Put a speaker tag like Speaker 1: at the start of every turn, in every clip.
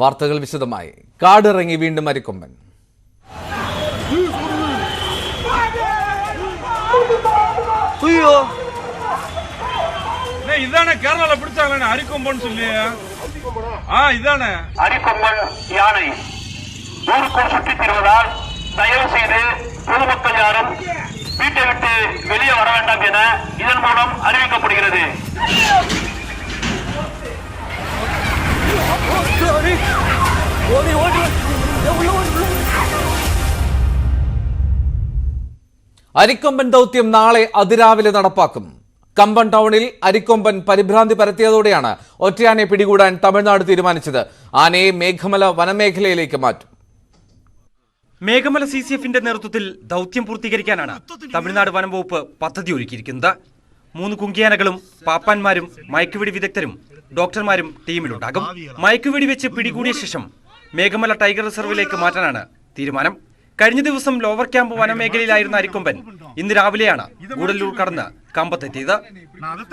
Speaker 1: വാർത്തകൾ വിശദമായി. കാടിറങ്ങി വീണ്ടും അരിക്കൊമ്പൻ.
Speaker 2: இதானே கேரளால பிடிச்சாங்க அரிக்கொம்பன் சொல்லி. இதானே
Speaker 3: அரிக்கொம்பன் யானை ஊருக்குள் சுற்றித் திரிவதால் தயவு செய்து பொதுமக்கள் யாரும் வீட்டை விட்டு வெளியே வர வேண்டாம் என இதன் மூலம் அறிவிக்கப்படுகிறது.
Speaker 1: അരിക്കൊമ്പൻ ദൗത്യം നാളെ അതിരാവിലെ നടപ്പാക്കും. കമ്പം ടൗണിൽ അരിക്കൊമ്പൻ പരിഭ്രാന്തി പരത്തിയതോടെയാണ് ഒറ്റയാനെ പിടികൂടാൻ തമിഴ്നാട് തീരുമാനിച്ചത്. ആനയെ മേഘമല വനമേഖലയിലേക്ക് മാറ്റും.
Speaker 4: മേഘമല CCFന്റെ നേതൃത്വത്തിൽ ദൗത്യം പൂർത്തീകരിക്കാനാണ് തമിഴ്നാട് വനം വകുപ്പ് പദ്ധതി ഒരുക്കിയിരിക്കുന്നത്. 3 കുങ്കിയാനകളും പാപ്പാന്മാരും മയക്കുവെടി വിദഗ്ധരും ഡോക്ടർമാരും ടീമിലുണ്ടാകും. മയക്കുവെടി വെച്ച് പിടികൂടിയ ശേഷം മേഘമല ടൈഗർ റിസർവിലേക്ക് മാറ്റാനാണ് തീരുമാനം. കഴിഞ്ഞ ദിവസം ലോവർ ക്യാമ്പ് വനമേഖലയിലായിരുന്ന അരിക്കൊമ്പൻ ഇന്ന് രാവിലെയാണ് ഗൂഡല്ലൂർ കടന്ന് കമ്പത്തെത്തിയത്.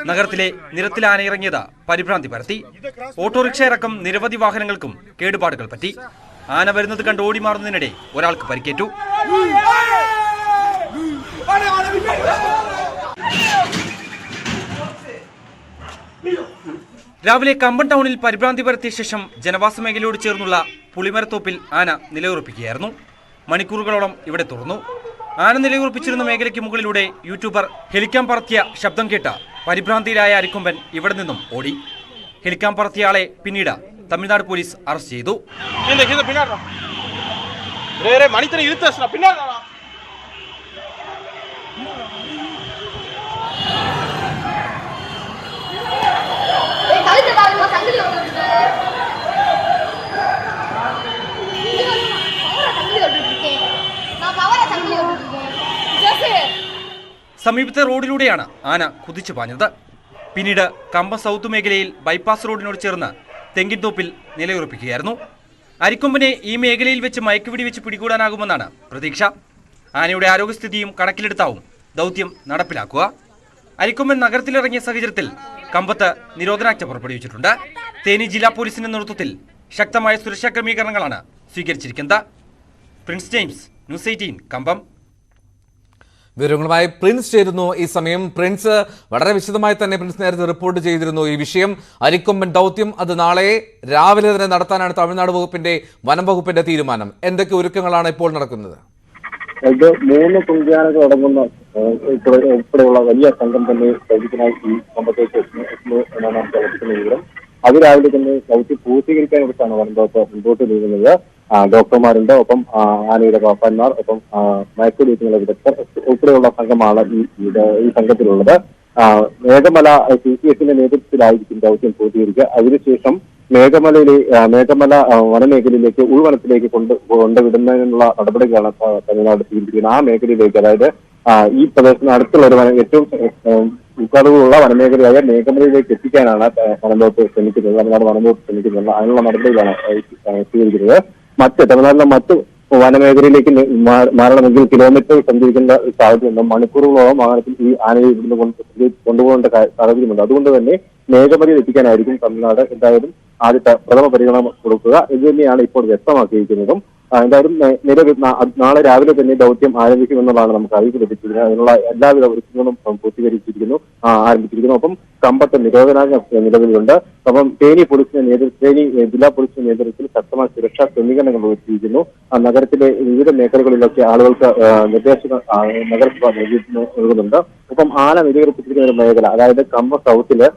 Speaker 4: നഗരത്തിലെ നിരത്തിൽ ആനയിറങ്ങിയത് പരിഭ്രാന്തി പരത്തി. ഓട്ടോറിക്ഷ അടക്കം നിരവധി വാഹനങ്ങൾക്കും കേടുപാടുകൾ പറ്റി. ആന വരുന്നത് കണ്ട് ഓടി മാറുന്നതിനിടെ ഒരാൾക്ക് പരിക്കേറ്റു. രാവിലെ കമ്പം ടൗണിൽ പരിഭ്രാന്തി പരത്തിയ ശേഷം ജനവാസ മേഖലയോട് ചേർന്നുള്ള പുളിമരത്തോപ്പിൽ ആന നിലയുറപ്പിക്കുകയായിരുന്നു. മണിക്കൂറുകളോളം ഇവിടെ തുറന്നു. ആന നിലയുറപ്പിച്ചിരുന്ന മേഖലയ്ക്ക് മുകളിലൂടെ യൂട്യൂബർ ഹെലിക്യാം പറത്തിയ ശബ്ദം കേട്ട പരിഭ്രാന്തിയിലായ അരിക്കൊമ്പൻ ഇവിടെ നിന്നും ഓടി. ഹെലിക്യാം പറത്തിയ ആളെ പിന്നീട് തമിഴ്നാട് പോലീസ് അറസ്റ്റ് ചെയ്തു. സമീപത്തെ റോഡിലൂടെയാണ് ആന കുതിച്ചു പാഞ്ഞത്. പിന്നീട് കമ്പം സൗത്ത് മേഖലയിൽ ബൈപ്പാസ് റോഡിനോട് ചേർന്ന് തെങ്കിൻതോപ്പിൽ നിലയുറപ്പിക്കുകയായിരുന്നു. അരിക്കൊമ്പനെ ഈ മേഖലയിൽ വെച്ച് മയക്കുവെടി വെച്ച് പിടികൂടാനാകുമെന്നാണ് പ്രതീക്ഷ. ആനയുടെ ആരോഗ്യസ്ഥിതിയും കണക്കിലെടുത്താവും ദൗത്യം നടപ്പിലാക്കുക. അരിക്കൊമ്പൻ നഗരത്തിലിറങ്ങിയ സാഹചര്യത്തിൽ കമ്പത്ത് നിരോധനാജ്ഞ പുറപ്പെടുവിച്ചിട്ടുണ്ട്. തേനി ജില്ലാ പോലീസിന്റെ നേതൃത്വത്തിൽ ശക്തമായ സുരക്ഷാ ക്രമീകരണങ്ങളാണ് സ്വീകരിച്ചിരിക്കുന്നത്. പ്രിൻസ് ജെയിംസ്, ന്യൂസ് 18 കമ്പം.
Speaker 1: വിവരങ്ങളുമായി പ്രിൻസ് ചേരുന്നു ഈ സമയം. പ്രിൻസ്, വളരെ വിശദമായി തന്നെ പ്രിൻസ് നേരത്തെ റിപ്പോർട്ട് ചെയ്തിരുന്നു ഈ വിഷയം. അരിക്കൊമ്പൻ ദൗത്യം അത് നാളെ രാവിലെ തന്നെ നടത്താനാണ് തമിഴ്നാട് വനം വകുപ്പിന്റെ തീരുമാനം. എന്തൊക്കെ ഒരുക്കങ്ങളാണ് ഇപ്പോൾ നടക്കുന്നത്?
Speaker 5: ഇത് 3 കുങ്കിയാനകൾ അടങ്ങുന്ന ഉൾപ്പെടെയുള്ള വലിയ സംഘം തന്നെ ദൗത്യത്തിനായി ഈ കമ്പത്തേക്ക് എന്നാണ് നമുക്ക് ലഭിക്കുന്ന വിവരം. അതിരാവിലെ തന്നെ ദൗത്യം പൂർത്തീകരിക്കാനായിട്ടാണ് വനം വകുപ്പ് മുൻപോട്ട് നീങ്ങുന്നത്. ഡോക്ടർമാരുണ്ട്, ഒപ്പം ആനയുടെ പാപ്പാന്മാർ, ഒപ്പം മയക്കുവെടിയുള്ള വിദഗ്ധർ ഉൾപ്പെടെയുള്ള സംഘമാണ് ഈ സംഘത്തിലുള്ളത്. മേഘമല CCFന്റെ നേതൃത്വത്തിലായിരിക്കും ദൗത്യം പൂർത്തീകരിക്കുക. അതിനുശേഷം മേഘമല വനമേഖലയിലേക്ക് ഉൾവനത്തിലേക്ക് കൊണ്ടുവിടുന്നതിനുള്ള നടപടികളാണ് തമിഴ്നാട് സ്വീകരിക്കുന്നത്. ആ മേഖലയിലേക്ക്, അതായത് ഈ പ്രദേശത്തിന് അടുത്തുള്ള ഒരു ഏറ്റവും ഉൾക്കടവുള്ള വനമേഖലയായ മേഘമലയിലേക്ക് എത്തിക്കാനാണ് വനംവകുപ്പ് ശ്രമിക്കുന്നത്. തമിഴ്നാട് വനംവകുപ്പ് ശ്രമിക്കുന്നത്. അതിനുള്ള നടപടികളാണ് സ്വീകരിക്കുന്നത്. തമിഴ്നാട്ടിലെ മറ്റ് വനമേഖലയിലേക്ക് മാറണമെങ്കിൽ കിലോമീറ്റർ സഞ്ചരിക്കേണ്ട സാഹചര്യം, മണിക്കൂറുകളോളം വാഹനത്തിൽ ഈ ആനയെ ഇവിടുന്ന് കൊണ്ടുപോകേണ്ട സാഹചര്യമുണ്ട്. അതുകൊണ്ട് തന്നെ മേഘമലയിൽ എത്തിക്കാനായിരിക്കും തമിഴ്നാട് എന്തായാലും ആദ്യത്തെ പ്രഥമ പരിഗണന കൊടുക്കുക. ഇത് തന്നെയാണ് ഇപ്പോൾ വ്യക്തമാക്കിയിരിക്കുന്നതും. എന്തായാലും നാളെ രാവിലെ തന്നെ ദൗത്യം ആരംഭിക്കുമെന്നുള്ളതാണ് നമുക്ക് അറിയിപ്പ് ലഭിച്ചിരിക്കുന്നത്. അതിനുള്ള എല്ലാവിധ ഒരുക്കങ്ങളും ആരംഭിച്ചിരിക്കുന്നു. ഒപ്പം കമ്പത്തെ നിരോധനാജ്ഞ നിലവിലുണ്ട്. അപ്പം തേനി ജില്ലാ പോലീസിന്റെ നേതൃത്വത്തിൽ ശക്തമായ സുരക്ഷാ ക്രമീകരണങ്ങൾ ഒരുക്കിയിരിക്കുന്നു. നഗരത്തിലെ വിവിധ മേഖലകളിലൊക്കെ ആളുകൾക്ക് നിർദ്ദേശങ്ങൾ നഗരസഭ നൽകുന്നുണ്ട്. ഒപ്പം ആന നിലയുറപ്പിച്ചിരിക്കുന്ന ഒരു മേഖല, അതായത് കമ്പം സൗത്തില്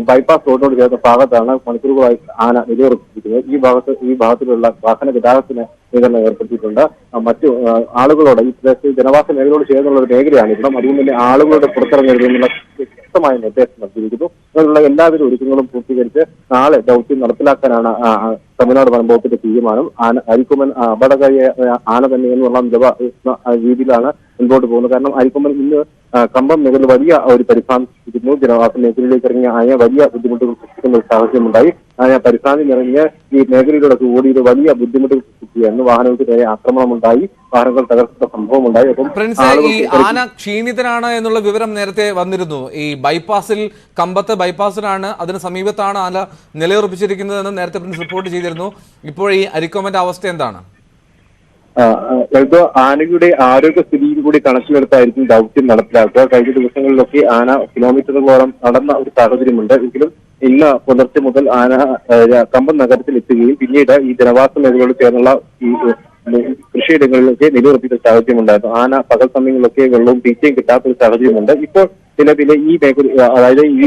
Speaker 5: ബൈപ്പാസ് റോഡിനോട് ചേർന്ന ഭാഗത്താണ് മണിക്കൂറുകളായി ആന നിലയുറപ്പിച്ചിരിക്കുന്നത്. ഈ ഭാഗത്തിലുള്ള വാഹന ഗതാഗതത്തിന് നിയന്ത്രണം ഏർപ്പെടുത്തിയിട്ടുണ്ട്. മറ്റു ആളുകളോട് ഈ പ്രദേശത്ത് ജനവാസ മേഖലയോട് ചേർന്നുള്ള ഒരു മേഖലയാണ് ഇവിടം. അതുകൊണ്ട് തന്നെ ആളുകളുടെ പുറത്തിറങ്ങരുതെന്നുള്ള വ്യക്തമായ നിർദ്ദേശം നൽകിയിരിക്കുന്നു. അതിനുള്ള എല്ലാവിധ ഒരുക്കങ്ങളും പൂർത്തീകരിച്ച് നാളെ ദൗത്യം നടപ്പിലാക്കാനാണ് തമിഴ്നാട് വനം വകുപ്പിന്റെ തീരുമാനം. അരിക്കൊമ്പൻ അപകടകാരിയായ ആന തന്നെ എന്നുള്ള രീതിയിലാണ് മുൻപോട്ട് പോകുന്നത്. കാരണം അരിക്കൊമ്പൻ ഇന്ന് കമ്പം മേഖലയിൽ വലിയ ഒരു പരിഭ്രാന്തി സൃഷ്ടിക്കുന്നു. ജനവാസ മേഖലയിലേക്ക് ഇറങ്ങിയ ആയ വലിയ ബുദ്ധിമുട്ടുകൾ സൃഷ്ടിക്കുന്ന ഒരു സാഹചര്യമുണ്ടായി. പരിഭ്രാന്തി നിറഞ്ഞ് ഈ മേഖലയിലൂടെ ഓടി ഇത് വലിയ ബുദ്ധിമുട്ട് സൃഷ്ടിക്കുകയായിരുന്നു. വാഹനങ്ങൾക്ക് നേരെ ആക്രമണമുണ്ടായി, വാഹനങ്ങൾ തകർത്ത സംഭവമുണ്ടായി. അപ്പം
Speaker 1: പ്രിൻസ്, ഈ ആന ക്ഷീണിതനാണ് എന്നുള്ള വിവരം നേരത്തെ വന്നിരുന്നു. ഈ ബൈപ്പാസിൽ, കമ്പത്ത് ബൈപ്പാസിലാണ്, അതിന് സമീപത്താണ് ആന നിലയുറപ്പിച്ചിരിക്കുന്നതെന്ന് നേരത്തെ പ്രിൻസ് റിപ്പോർട്ട് ചെയ്തിരുന്നു. ഇപ്പോൾ ഈ അരിക്കൊമ്പന്റെ അവസ്ഥ എന്താണ്?
Speaker 5: ആനയുടെ ആരോഗ്യസ്ഥിതിയും കൂടി കണക്കിലെടുത്തായിരിക്കും ദൗത്യം നടപ്പിലാക്കുക. കഴിഞ്ഞ ദിവസങ്ങളിലൊക്കെ ആന കിലോമീറ്ററുകളോളം നടന്ന ഒരു സാഹചര്യമുണ്ട്. എങ്കിലും ഇന്ന് പുലർച്ചെ മുതൽ ആന കമ്പം നഗരത്തിൽ എത്തുകയും പിന്നീട് ഈ ജനവാസ മേഖലയോട് ചേർന്നുള്ള ഈ കൃഷിയിടങ്ങളിലൊക്കെ നിലയുറപ്പിച്ച സാഹചര്യമുണ്ടായിരുന്നു. ആന പകൽ സമയങ്ങളിലൊക്കെ വെള്ളവും തീറ്റയും കിട്ടാത്തൊരു സാഹചര്യമുണ്ട്. ഇപ്പോൾ നിലവിലെ ഈ മേഖല, അതായത് ഈ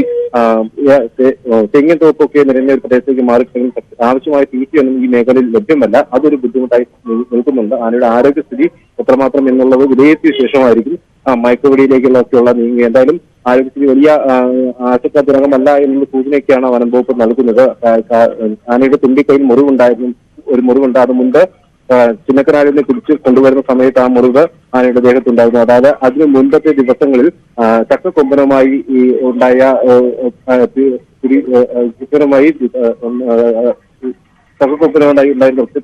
Speaker 5: തെങ്ങിൻ തോപ്പൊക്കെ നിറഞ്ഞ ഒരു പ്രദേശത്തേക്ക് മാറിക്കഴിഞ്ഞാൽ ആവശ്യമായ തീറ്റയൊന്നും ഈ മേഖലയിൽ ലഭ്യമല്ല. അതൊരു ബുദ്ധിമുട്ടായി നിൽക്കുന്നുണ്ട്. ആനയുടെ ആരോഗ്യസ്ഥിതി എത്രമാത്രം എന്നുള്ളത് വിലയിരുത്തിയ ശേഷമായിരിക്കും മയക്കുവെടിയിലേക്കുള്ളൊക്കെയുള്ള നീങ്ങുക. എന്തായാലും ആരോഗ്യസ്ഥിതി വലിയ ആശങ്കാജനകമല്ല എന്നുള്ള സൂചനയൊക്കെയാണ് വനം വകുപ്പ് നൽകുന്നത്. ആനയുടെ തുമ്പിക്കൈയിൽ മുറിവുണ്ട്. അത് മുൻപ് ചിന്നക്കനാലിനെ പിടിച്ച് കൊണ്ടുവരുന്ന സമയത്ത് ആ മുറിവ് ആനയുടെ ദേഹത്തുണ്ടായിരുന്നു. അതായത് അതിന് മുൻപത്തെ ദിവസങ്ങളിൽ ചക്കക്കൊമ്പനുമായി ഈ ഉണ്ടായ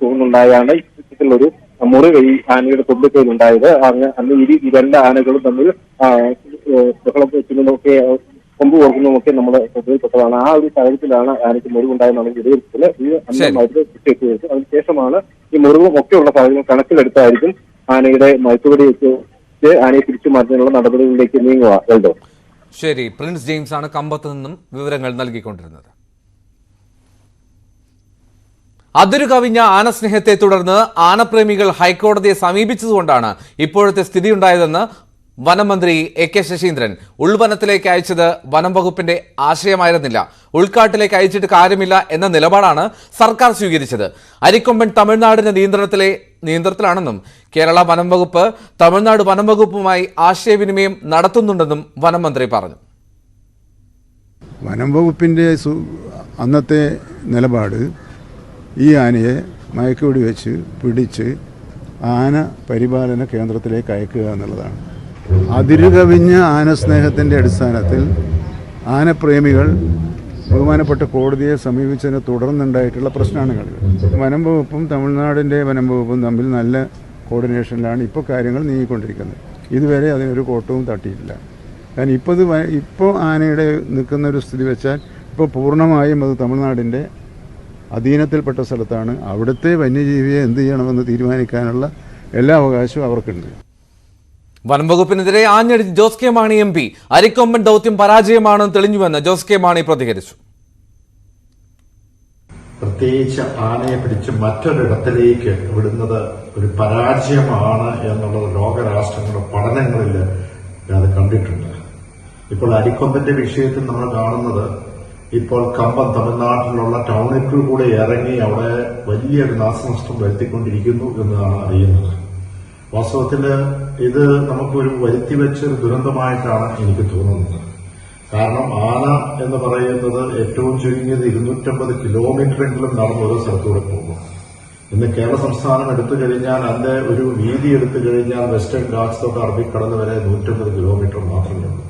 Speaker 5: തോന്നുന്നുണ്ടായാണ് ഇത്തരത്തിലൊരു മുറിവ് ഈ ആനയുടെ തുമ്പിക്കൈയിൽ ഉണ്ടായത്. അന്ന് ഈ രണ്ട് ആനകളും തമ്മിൽ ബഹളം വെക്കുന്നതൊക്കെ കൊമ്പ് കൊടുക്കുന്നതുമൊക്കെ നമ്മുടെ ശ്രദ്ധയിൽപ്പെട്ടതാണ്. ആ ഒരു സാഹചര്യത്തിലാണ് ആനയ്ക്ക് മുറിവുണ്ടായെന്നാണ് വിലയിരുത്തൽ. ഇത് അന്ധമായിട്ട് കുത്തിവെച്ചു. അതിനുശേഷമാണ് ഈ മുറിവും ഒക്കെയുള്ള സാഹചര്യം കണക്കിലെടുത്തായിരിക്കും ആനയുടെ മയക്കുവെടി വെച്ച് ആനയെ തിരിച്ചു മാറ്റുന്നതിനുള്ള നടപടികളിലേക്ക് നീങ്ങുക. എൽദോ,
Speaker 1: ശരി. പ്രിൻസ് ജെയിംസ് ആണ് കമ്പത്ത് നിന്നും വിവരങ്ങൾ നൽകിക്കൊണ്ടിരുന്നത്. അതിരു കവിഞ്ഞ ആനസ്നേഹത്തെ തുടർന്ന് ആനപ്രേമികൾ ഹൈക്കോടതിയെ സമീപിച്ചതുകൊണ്ടാണ് ഇപ്പോഴത്തെ സ്ഥിതിയുണ്ടായതെന്ന് വനമന്ത്രി എ.കെ. ശശീന്ദ്രൻ. ഉൾവനത്തിലേക്ക് അയച്ചത് വനം വകുപ്പിന്റെ ആശയമായിരുന്നില്ല, ഉൾക്കാട്ടിലേക്ക് അയച്ചിട്ട് കാര്യമില്ല എന്ന നിലപാടാണ് സർക്കാർ സ്വീകരിച്ചത്. അരിക്കൊമ്പൻ തമിഴ്നാടിന്റെ നിയന്ത്രണത്തിലാണെന്നും കേരള വനം വകുപ്പ് തമിഴ്നാട് വനം വകുപ്പുമായി ആശയവിനിമയം നടത്തുന്നുണ്ടെന്നും വനം മന്ത്രി പറഞ്ഞു.
Speaker 6: വനം വകുപ്പിന്റെ അന്നത്തെ നിലപാട് ഈ ആനയെ മയക്കുവെടി വെച്ച് പിടിച്ച് ആന പരിപാലന കേന്ദ്രത്തിലേക്ക് അയക്കുക എന്നുള്ളതാണ്. അതിരുകവിഞ്ഞ ആനസ്നേഹത്തിൻ്റെ അടിസ്ഥാനത്തിൽ ആനപ്രേമികൾ ബഹുമാനപ്പെട്ട കോടതിയെ സമീപിച്ചതിനെ തുടർന്നുണ്ടായിട്ടുള്ള പ്രശ്നമാണ്. വനം വകുപ്പും തമിഴ്നാടിൻ്റെ വനം വകുപ്പും തമ്മിൽ നല്ല കോർഡിനേഷനിലാണ് ഇപ്പോൾ കാര്യങ്ങൾ നീങ്ങിക്കൊണ്ടിരിക്കുന്നത്. ഇതുവരെ അതിനൊരു കോട്ടവും തട്ടിയിട്ടില്ല. കാരണം ഇപ്പോൾ ആനയുടെ നിൽക്കുന്നൊരു സ്ഥിതി വെച്ചാൽ ഇപ്പോൾ പൂർണ്ണമായും അത് തമിഴ്നാടിൻ്റെ അധീനത്തിൽപ്പെട്ട സ്ഥലത്താണ്. അവിടുത്തെ വന്യജീവിയെ എന്ത് ചെയ്യണമെന്ന് തീരുമാനിക്കാനുള്ള എല്ലാ അവകാശവും അവർക്കുണ്ട്.
Speaker 1: വനം വകുപ്പിനെതിരെ ആഞ്ഞടിച്ച് ജോസ് കെ മാണി MP അരിക്കൊമ്പൻ ദൗത്യം പരാജയമാണെന്ന് തെളിഞ്ഞുവെന്ന് ജോസ് കെ മാണി പ്രതികരിച്ചു.
Speaker 7: പ്രത്യേകിച്ച് ആനയെ പിടിച്ച് മറ്റൊരിടത്തിലേക്ക് വിടുന്നത് ഒരു പരാജയമാണ് എന്നുള്ളത് ലോകരാഷ്ട്രങ്ങളുടെ പഠനങ്ങളിൽ അത് കണ്ടിട്ടുണ്ട്. ഇപ്പോൾ അരിക്കൊമ്പന്റെ വിഷയത്തിൽ നമ്മൾ കാണുന്നത് ഇപ്പോൾ കമ്പം തമിഴ്നാട്ടിലുള്ള ടൗണിൽ കൂടെ ഇറങ്ങി അവിടെ വലിയൊരു നാശനഷ്ടം വരുത്തിക്കൊണ്ടിരിക്കുന്നു എന്നാണ് അറിയുന്നത്. വാസ്തവത്തിൽ ഇത് നമുക്കൊരു വരുത്തിവെച്ചൊരു ദുരന്തമായിട്ടാണ് എനിക്ക് തോന്നുന്നത്. കാരണം ആന എന്ന് പറയുന്നത് ഏറ്റവും ചുരുങ്ങിയത് 250 കിലോമീറ്ററെങ്കിലും നടന്ന് ഓരോ സ്ഥലത്തൂടെ പോകും. ഇന്ന് കേരള സംസ്ഥാനം എടുത്തു കഴിഞ്ഞാൽ അതിന്റെ ഒരു വീതി എടുത്തു കഴിഞ്ഞാൽ വെസ്റ്റേൺ ഗാറ്റ്സ് തൊട്ട് അറബിക്കടൽ വരെ 150 കിലോമീറ്റർ മാത്രമേ ഉള്ളൂ.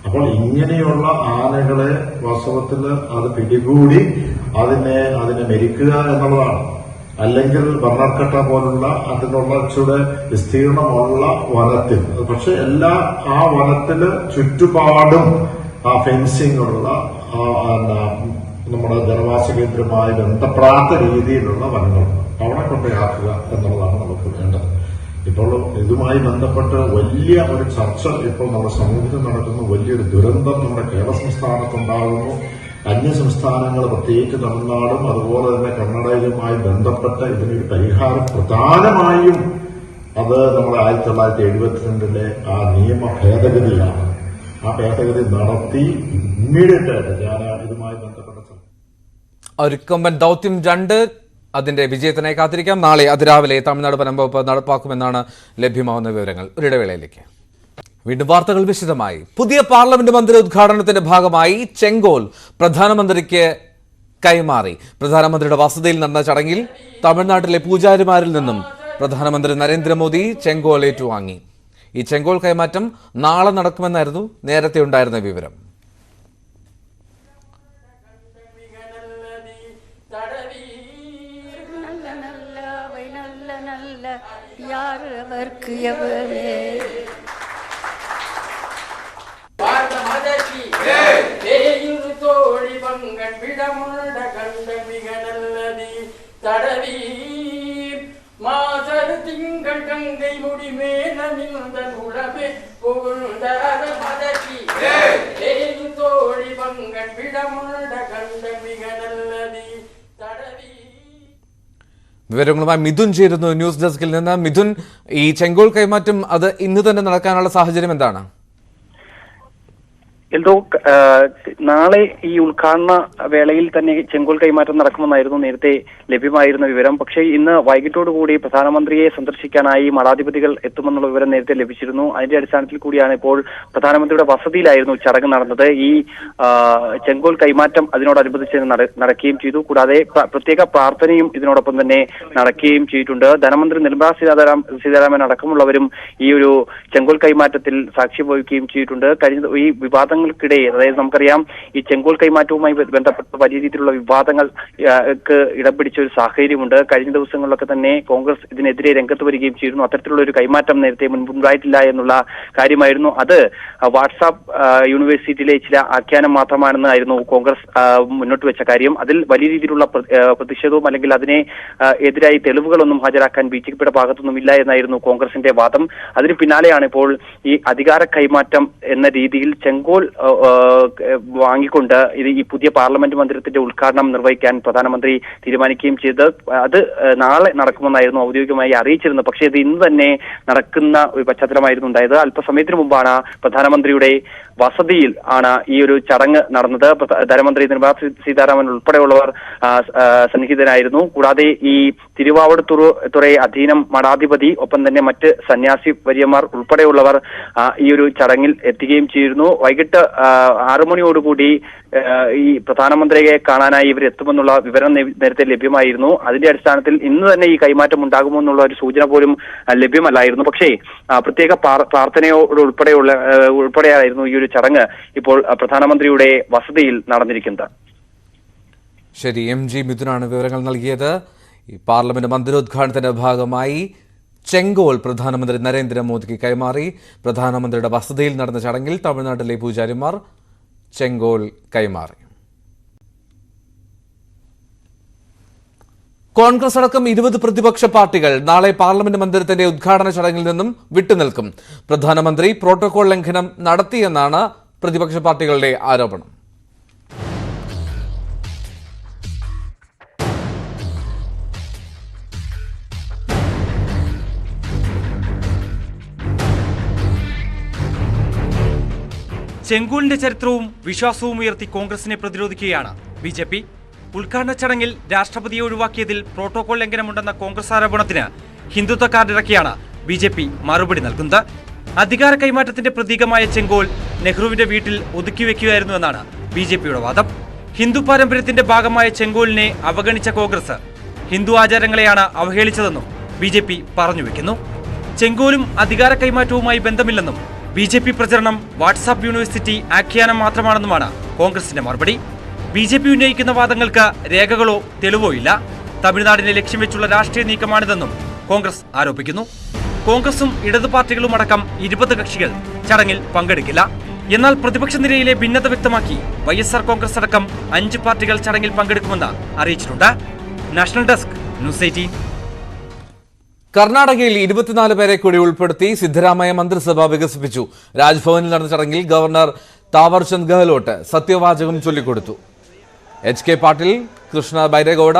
Speaker 7: അപ്പോൾ ഇങ്ങനെയുള്ള ആനകളെ വാസ്തവത്തിൽ അത് പിടികൂടി അതിനെ മെരിക്കുക എന്നുള്ളതാണ്. അല്ലെങ്കിൽ ബർണർക്കട്ട പോലുള്ള അതിനുള്ള ഇച്ചിരി വിസ്തീർണമുള്ള വനത്തിൽ, പക്ഷെ ആ വനത്തില് ചുറ്റുപാടും ആ ഫെൻസിംഗ് ഉള്ള നമ്മുടെ ജനവാസ കേന്ദ്രവുമായി ബന്ധപ്പെടാത്ത രീതിയിലുള്ള വനങ്ങൾ അവിടെ കൊണ്ടുയാക്കുക എന്നുള്ളതാണ് നമുക്ക് വേണ്ടത്. ഇപ്പോൾ ഇതുമായി ബന്ധപ്പെട്ട് വലിയ ഒരു ചർച്ച ഇപ്പോൾ നമ്മുടെ സമൂഹത്തിൽ നടക്കുന്നു. വലിയൊരു ദുരന്തം നമ്മുടെ കേരള സംസ്ഥാനത്തുണ്ടാകുന്നു. അന്യ സംസ്ഥാനങ്ങൾ, പ്രത്യേകിച്ച് തമിഴ്നാടും അതുപോലെ തന്നെ കർണാടകയുമായി ബന്ധപ്പെട്ട ഇതിനൊരു പരിഹാരം പ്രധാനമായും അത് നമ്മുടെ 1972 ആ നിയമ ഭേദഗതിയാണ്. ആ ഭേദഗതി നടത്തി ഇമ്മീഡിയറ്റ് ആയിട്ട് ഞാൻ ഇതുമായി ബന്ധപ്പെട്ട
Speaker 1: അരിക്കൊമ്പൻ ദൗത്യം 2 അതിന്റെ വിജയത്തിനായി കാത്തിരിക്കാം. നാളെ അതിരാവിലെ തമിഴ്നാട് വനം വകുപ്പ് നടപ്പാക്കുമെന്നാണ് ലഭ്യമാവുന്ന വിവരങ്ങൾ. ഒരിടവേളയിലേക്ക് വീണ്ടും വാർത്തകൾ വിശദമായി. പുതിയ പാർലമെന്റ് മന്ദിര ഉദ്ഘാടനത്തിന്റെ ഭാഗമായി ചെങ്കോൽ പ്രധാനമന്ത്രിക്ക് കൈമാറി. പ്രധാനമന്ത്രിയുടെ വസതിയിൽ നടന്ന ചടങ്ങിൽ തമിഴ്നാട്ടിലെ പൂജാരിമാരിൽ നിന്നും പ്രധാനമന്ത്രി നരേന്ദ്രമോദി ചെങ്കോൽ ഏറ്റുവാങ്ങി. ഈ ചെങ്കോൽ കൈമാറ്റം നാളെ നടക്കുമെന്നായിരുന്നു നേരത്തെ ഉണ്ടായിരുന്ന വിവരം.
Speaker 8: யார் அவர்க்கு எவரே தோழி பங்கன் விடமுண்ட கண்ட மிக நல்லதி தடவி மாசர் திங்கள் கங்கை முடி மேலிந்த உடமே புகுந்த மதச்சி தோழி பங்கன் விடமுண்ட கண்ட மிக நல்லதி തടവി.
Speaker 1: വിവരങ്ങളുമായി മിഥുൻ ചേരുന്നു ന്യൂസ് ഡെസ്കിൽ നിന്ന്. മിഥുൻ, ഈ ചെങ്കോൽ കൈമാറ്റം അത് ഇന്ന് തന്നെ നടക്കാനുള്ള സാഹചര്യം എന്താണ്?
Speaker 9: എന്തോ നാളെ ഈ ഉദ്ഘാടന വേളയിൽ തന്നെ ചെങ്കോൽ കൈമാറ്റം നടക്കുമെന്നായിരുന്നു നേരത്തെ ലഭ്യമായിരുന്ന വിവരം. പക്ഷേ ഇന്ന് വൈകിട്ടോടുകൂടി പ്രധാനമന്ത്രിയെ സന്ദർശിക്കാനായി മഠാധിപതികൾ എത്തുമെന്നുള്ള വിവരം നേരത്തെ ലഭിച്ചിരുന്നു. അതിന്റെ അടിസ്ഥാനത്തിൽ കൂടിയാണ് ഇപ്പോൾ പ്രധാനമന്ത്രിയുടെ വസതിയിലായിരുന്നു ചടങ്ങ് നടന്നത്. ഈ ചെങ്കോൽ കൈമാറ്റം അതിനോടനുബന്ധിച്ച് നടക്കുകയും ചെയ്തു. കൂടാതെ പ്രത്യേക പ്രാർത്ഥനയും ഇതിനോടൊപ്പം തന്നെ നടക്കുകയും ചെയ്തിട്ടുണ്ട്. ധനമന്ത്രി നിർമ്മലാ സീതാരാമൻ അടക്കമുള്ളവരും ഈ ഒരു ചെങ്കോൽ കൈമാറ്റത്തിൽ സാക്ഷ്യം വഹിക്കുകയും ചെയ്തിട്ടുണ്ട്. കഴിഞ്ഞ ഈ വിവാദങ്ങൾക്കിടെ, അതായത് നമുക്കറിയാം ഈ ചെങ്കോൽ കൈമാറ്റവുമായി ബന്ധപ്പെട്ട വലിയ രീതിയിലുള്ള വിവാദങ്ങൾക്ക് ഇടം പിടിച്ച ഒരു സാഹചര്യമുണ്ട്. കഴിഞ്ഞ ദിവസങ്ങളിലൊക്കെ തന്നെ കോൺഗ്രസ് ഇതിനെതിരെ രംഗത്ത് വരികയും ചെയ്തിരുന്നു. അത്തരത്തിലുള്ള ഒരു കൈമാറ്റം നേരത്തെ മുൻപുണ്ടായിട്ടില്ല എന്നുള്ള കാര്യമായിരുന്നു. അത് വാട്സാപ്പ് യൂണിവേഴ്സിറ്റിയിലെ ചില ആഖ്യാനം മാത്രമാണെന്നായിരുന്നു കോൺഗ്രസ് മുന്നോട്ട് വെച്ച കാര്യം. അതിൽ വലിയ രീതിയിലുള്ള പ്രതിഷേധവും അല്ലെങ്കിൽ അതിനെ എതിരായി തെളിവുകളൊന്നും ഹാജരാക്കാൻ ബിജെപിയുടെ ഭാഗത്തൊന്നുമില്ല എന്നായിരുന്നു കോൺഗ്രസിന്റെ വാദം. അതിന് പിന്നാലെയാണ് ഇപ്പോൾ ഈ അധികാര കൈമാറ്റം എന്ന രീതിയിൽ ചെങ്കോൽ വാങ്ങിക്കൊണ്ട് ഈ പുതിയ പാർലമെന്റ് മന്ദിരത്തിന്റെ ഉദ്ഘാടനം നിർവഹിക്കാൻ പ്രധാനമന്ത്രി തീരുമാനിക്കുകയും ചെയ്ത് അത് നാളെ നടക്കുമെന്നായിരുന്നു ഔദ്യോഗികമായി അറിയിച്ചിരുന്നത്. പക്ഷേ ഇത് ഇന്ന് തന്നെ നടക്കുന്ന ഒരു പശ്ചാത്തലമായിരുന്നു ഉണ്ടായത്. അല്പസമയത്തിന് മുമ്പാണ് പ്രധാനമന്ത്രിയുടെ വസതിയിൽ ആണ് ഈ ഒരു ചടങ്ങ് നടന്നത്. ധനമന്ത്രി നിർമ്മലാ സീതാരാമൻ ഉൾപ്പെടെയുള്ളവർ സന്നിഹിതരായിരുന്നു. കൂടാതെ ഈ തിരുവാവടുത്തുറ അധീനം മഠാധിപതി, ഒപ്പം തന്നെ മറ്റ് സന്യാസി വര്യന്മാർ ഉൾപ്പെടെയുള്ളവർ ഈ ഒരു ചടങ്ങിൽ എത്തുകയും ചെയ്തിരുന്നു. വൈകിട്ട് 6 മണിയോടുകൂടി ഈ പ്രധാനമന്ത്രിയെ കാണാനായി ഇവർ എത്തുമെന്നുള്ള വിവരം നേരത്തെ ലഭ്യമായിരുന്നു. അതിന്റെ അടിസ്ഥാനത്തിൽ ഇന്ന് തന്നെ ഈ കൈമാറ്റം ഉണ്ടാകുമോ എന്നുള്ള ഒരു സൂചന പോലും ലഭ്യമല്ലായിരുന്നു. പക്ഷേ പ്രത്യേക പ്രാർത്ഥനയോട് ഉൾപ്പെടെയായിരുന്നു ഈ ഒരു ചടങ്ങ് ഇപ്പോൾ പ്രധാനമന്ത്രിയുടെ വസതിയിൽ നടന്നിരിക്കുന്നത്.
Speaker 1: ശരി, MG മിഥുനാണ് വിവരങ്ങൾ നൽകിയത്. ഈ പാർലമെന്റ് മന്ദിരോദ്ഘാടനത്തിന്റെ ഭാഗമായി ചെങ്കോൽ പ്രധാനമന്ത്രി നരേന്ദ്രമോദിക്ക് കൈമാറി. പ്രധാനമന്ത്രിയുടെ വസതിയിൽ നടന്ന ചടങ്ങിൽ തമിഴ്നാട്ടിലെ പൂജാരിമാർ ചെങ്കോൽ കൈമാറി. കോൺഗ്രസ് അടക്കം 20 പ്രതിപക്ഷ പാർട്ടികൾ നാളെ പാർലമെന്റ് മന്ദിരത്തിന്റെ ഉദ്ഘാടന ചടങ്ങിൽ നിന്നും വിട്ടുനിൽക്കും. പ്രധാനമന്ത്രി പ്രോട്ടോകോൾ ലംഘനം നടത്തിയെന്നാണ് പ്രതിപക്ഷ പാർട്ടികളുടെ ആരോപണം.
Speaker 4: ചെങ്കോലിന്റെ ചരിത്രവും വിശ്വാസവും ഉയർത്തി കോൺഗ്രസിനെ പ്രതിരോധിക്കുകയാണ് BJP. ഉദ്ഘാടന ചടങ്ങിൽ രാഷ്ട്രപതിയെ ഒഴിവാക്കിയതിൽ പ്രോട്ടോകോൾ ലംഘനമുണ്ടെന്ന കോൺഗ്രസ് ആരോപണത്തിന് ഹിന്ദുത്വ കാർഡിറക്കിയാണ് BJP മറുപടി നൽകുന്നത്. അധികാര കൈമാറ്റത്തിന്റെ പ്രതീകമായ ചെങ്കോൽ നെഹ്റുവിന്റെ വീട്ടിൽ ഒതുക്കിവെക്കുകയായിരുന്നുവെന്നാണ് BJPയുടെ വാദം. ഹിന്ദു പാരമ്പര്യത്തിന്റെ ഭാഗമായ ചെങ്കോലിനെ അവഗണിച്ച കോൺഗ്രസ് ഹിന്ദു ആചാരങ്ങളെയാണ് അവഹേളിച്ചതെന്നും BJP പറഞ്ഞുവെക്കുന്നു. ചെങ്കോലും അധികാര കൈമാറ്റവുമായി ബന്ധമില്ലെന്നും BJP പ്രചരണം വാട്സാപ്പ് യൂണിവേഴ്സിറ്റി ആഖ്യാനം മാത്രമാണെന്നുമാണ് കോൺഗ്രസിന്റെ മറുപടി. BJP ഉന്നയിക്കുന്ന വാദങ്ങൾക്ക് രേഖകളോ തെളിവോ ഇല്ല. തമിഴ്നാടിനെ ലക്ഷ്യം വെച്ചുള്ള രാഷ്ട്രീയ നീക്കമാണിതെന്നും കോൺഗ്രസ് ആരോപിക്കുന്നു. കോൺഗ്രസും ഇടതു പാർട്ടികളും അടക്കം 20 കക്ഷികൾ ചടങ്ങിൽ പങ്കെടുക്കില്ല. എന്നാൽ പ്രതിപക്ഷ നിരയിലെ ഭിന്നത വ്യക്തമാക്കി YSR കോൺഗ്രസ് അടക്കം 5 പാർട്ടികൾ ചടങ്ങിൽ പങ്കെടുക്കുമെന്ന് അറിയിച്ചിട്ടുണ്ട്. National desk news 18.
Speaker 1: കർണാടകയിൽ 24 പേരെ കൂടി ഉൾപ്പെടുത്തി സിദ്ധരാമയ്യ മന്ത്രിസഭ വികസിപ്പിച്ചു. രാജ്ഭവനിൽ നടന്ന ചടങ്ങിൽ ഗവർണർ താവർചന്ദ് ഗെഹ്ലോട്ട് സത്യവാചകം ചൊല്ലിക്കൊടുത്തു. HK പാട്ടീൽ, കൃഷ്ണ ബൈരഗൌഡ,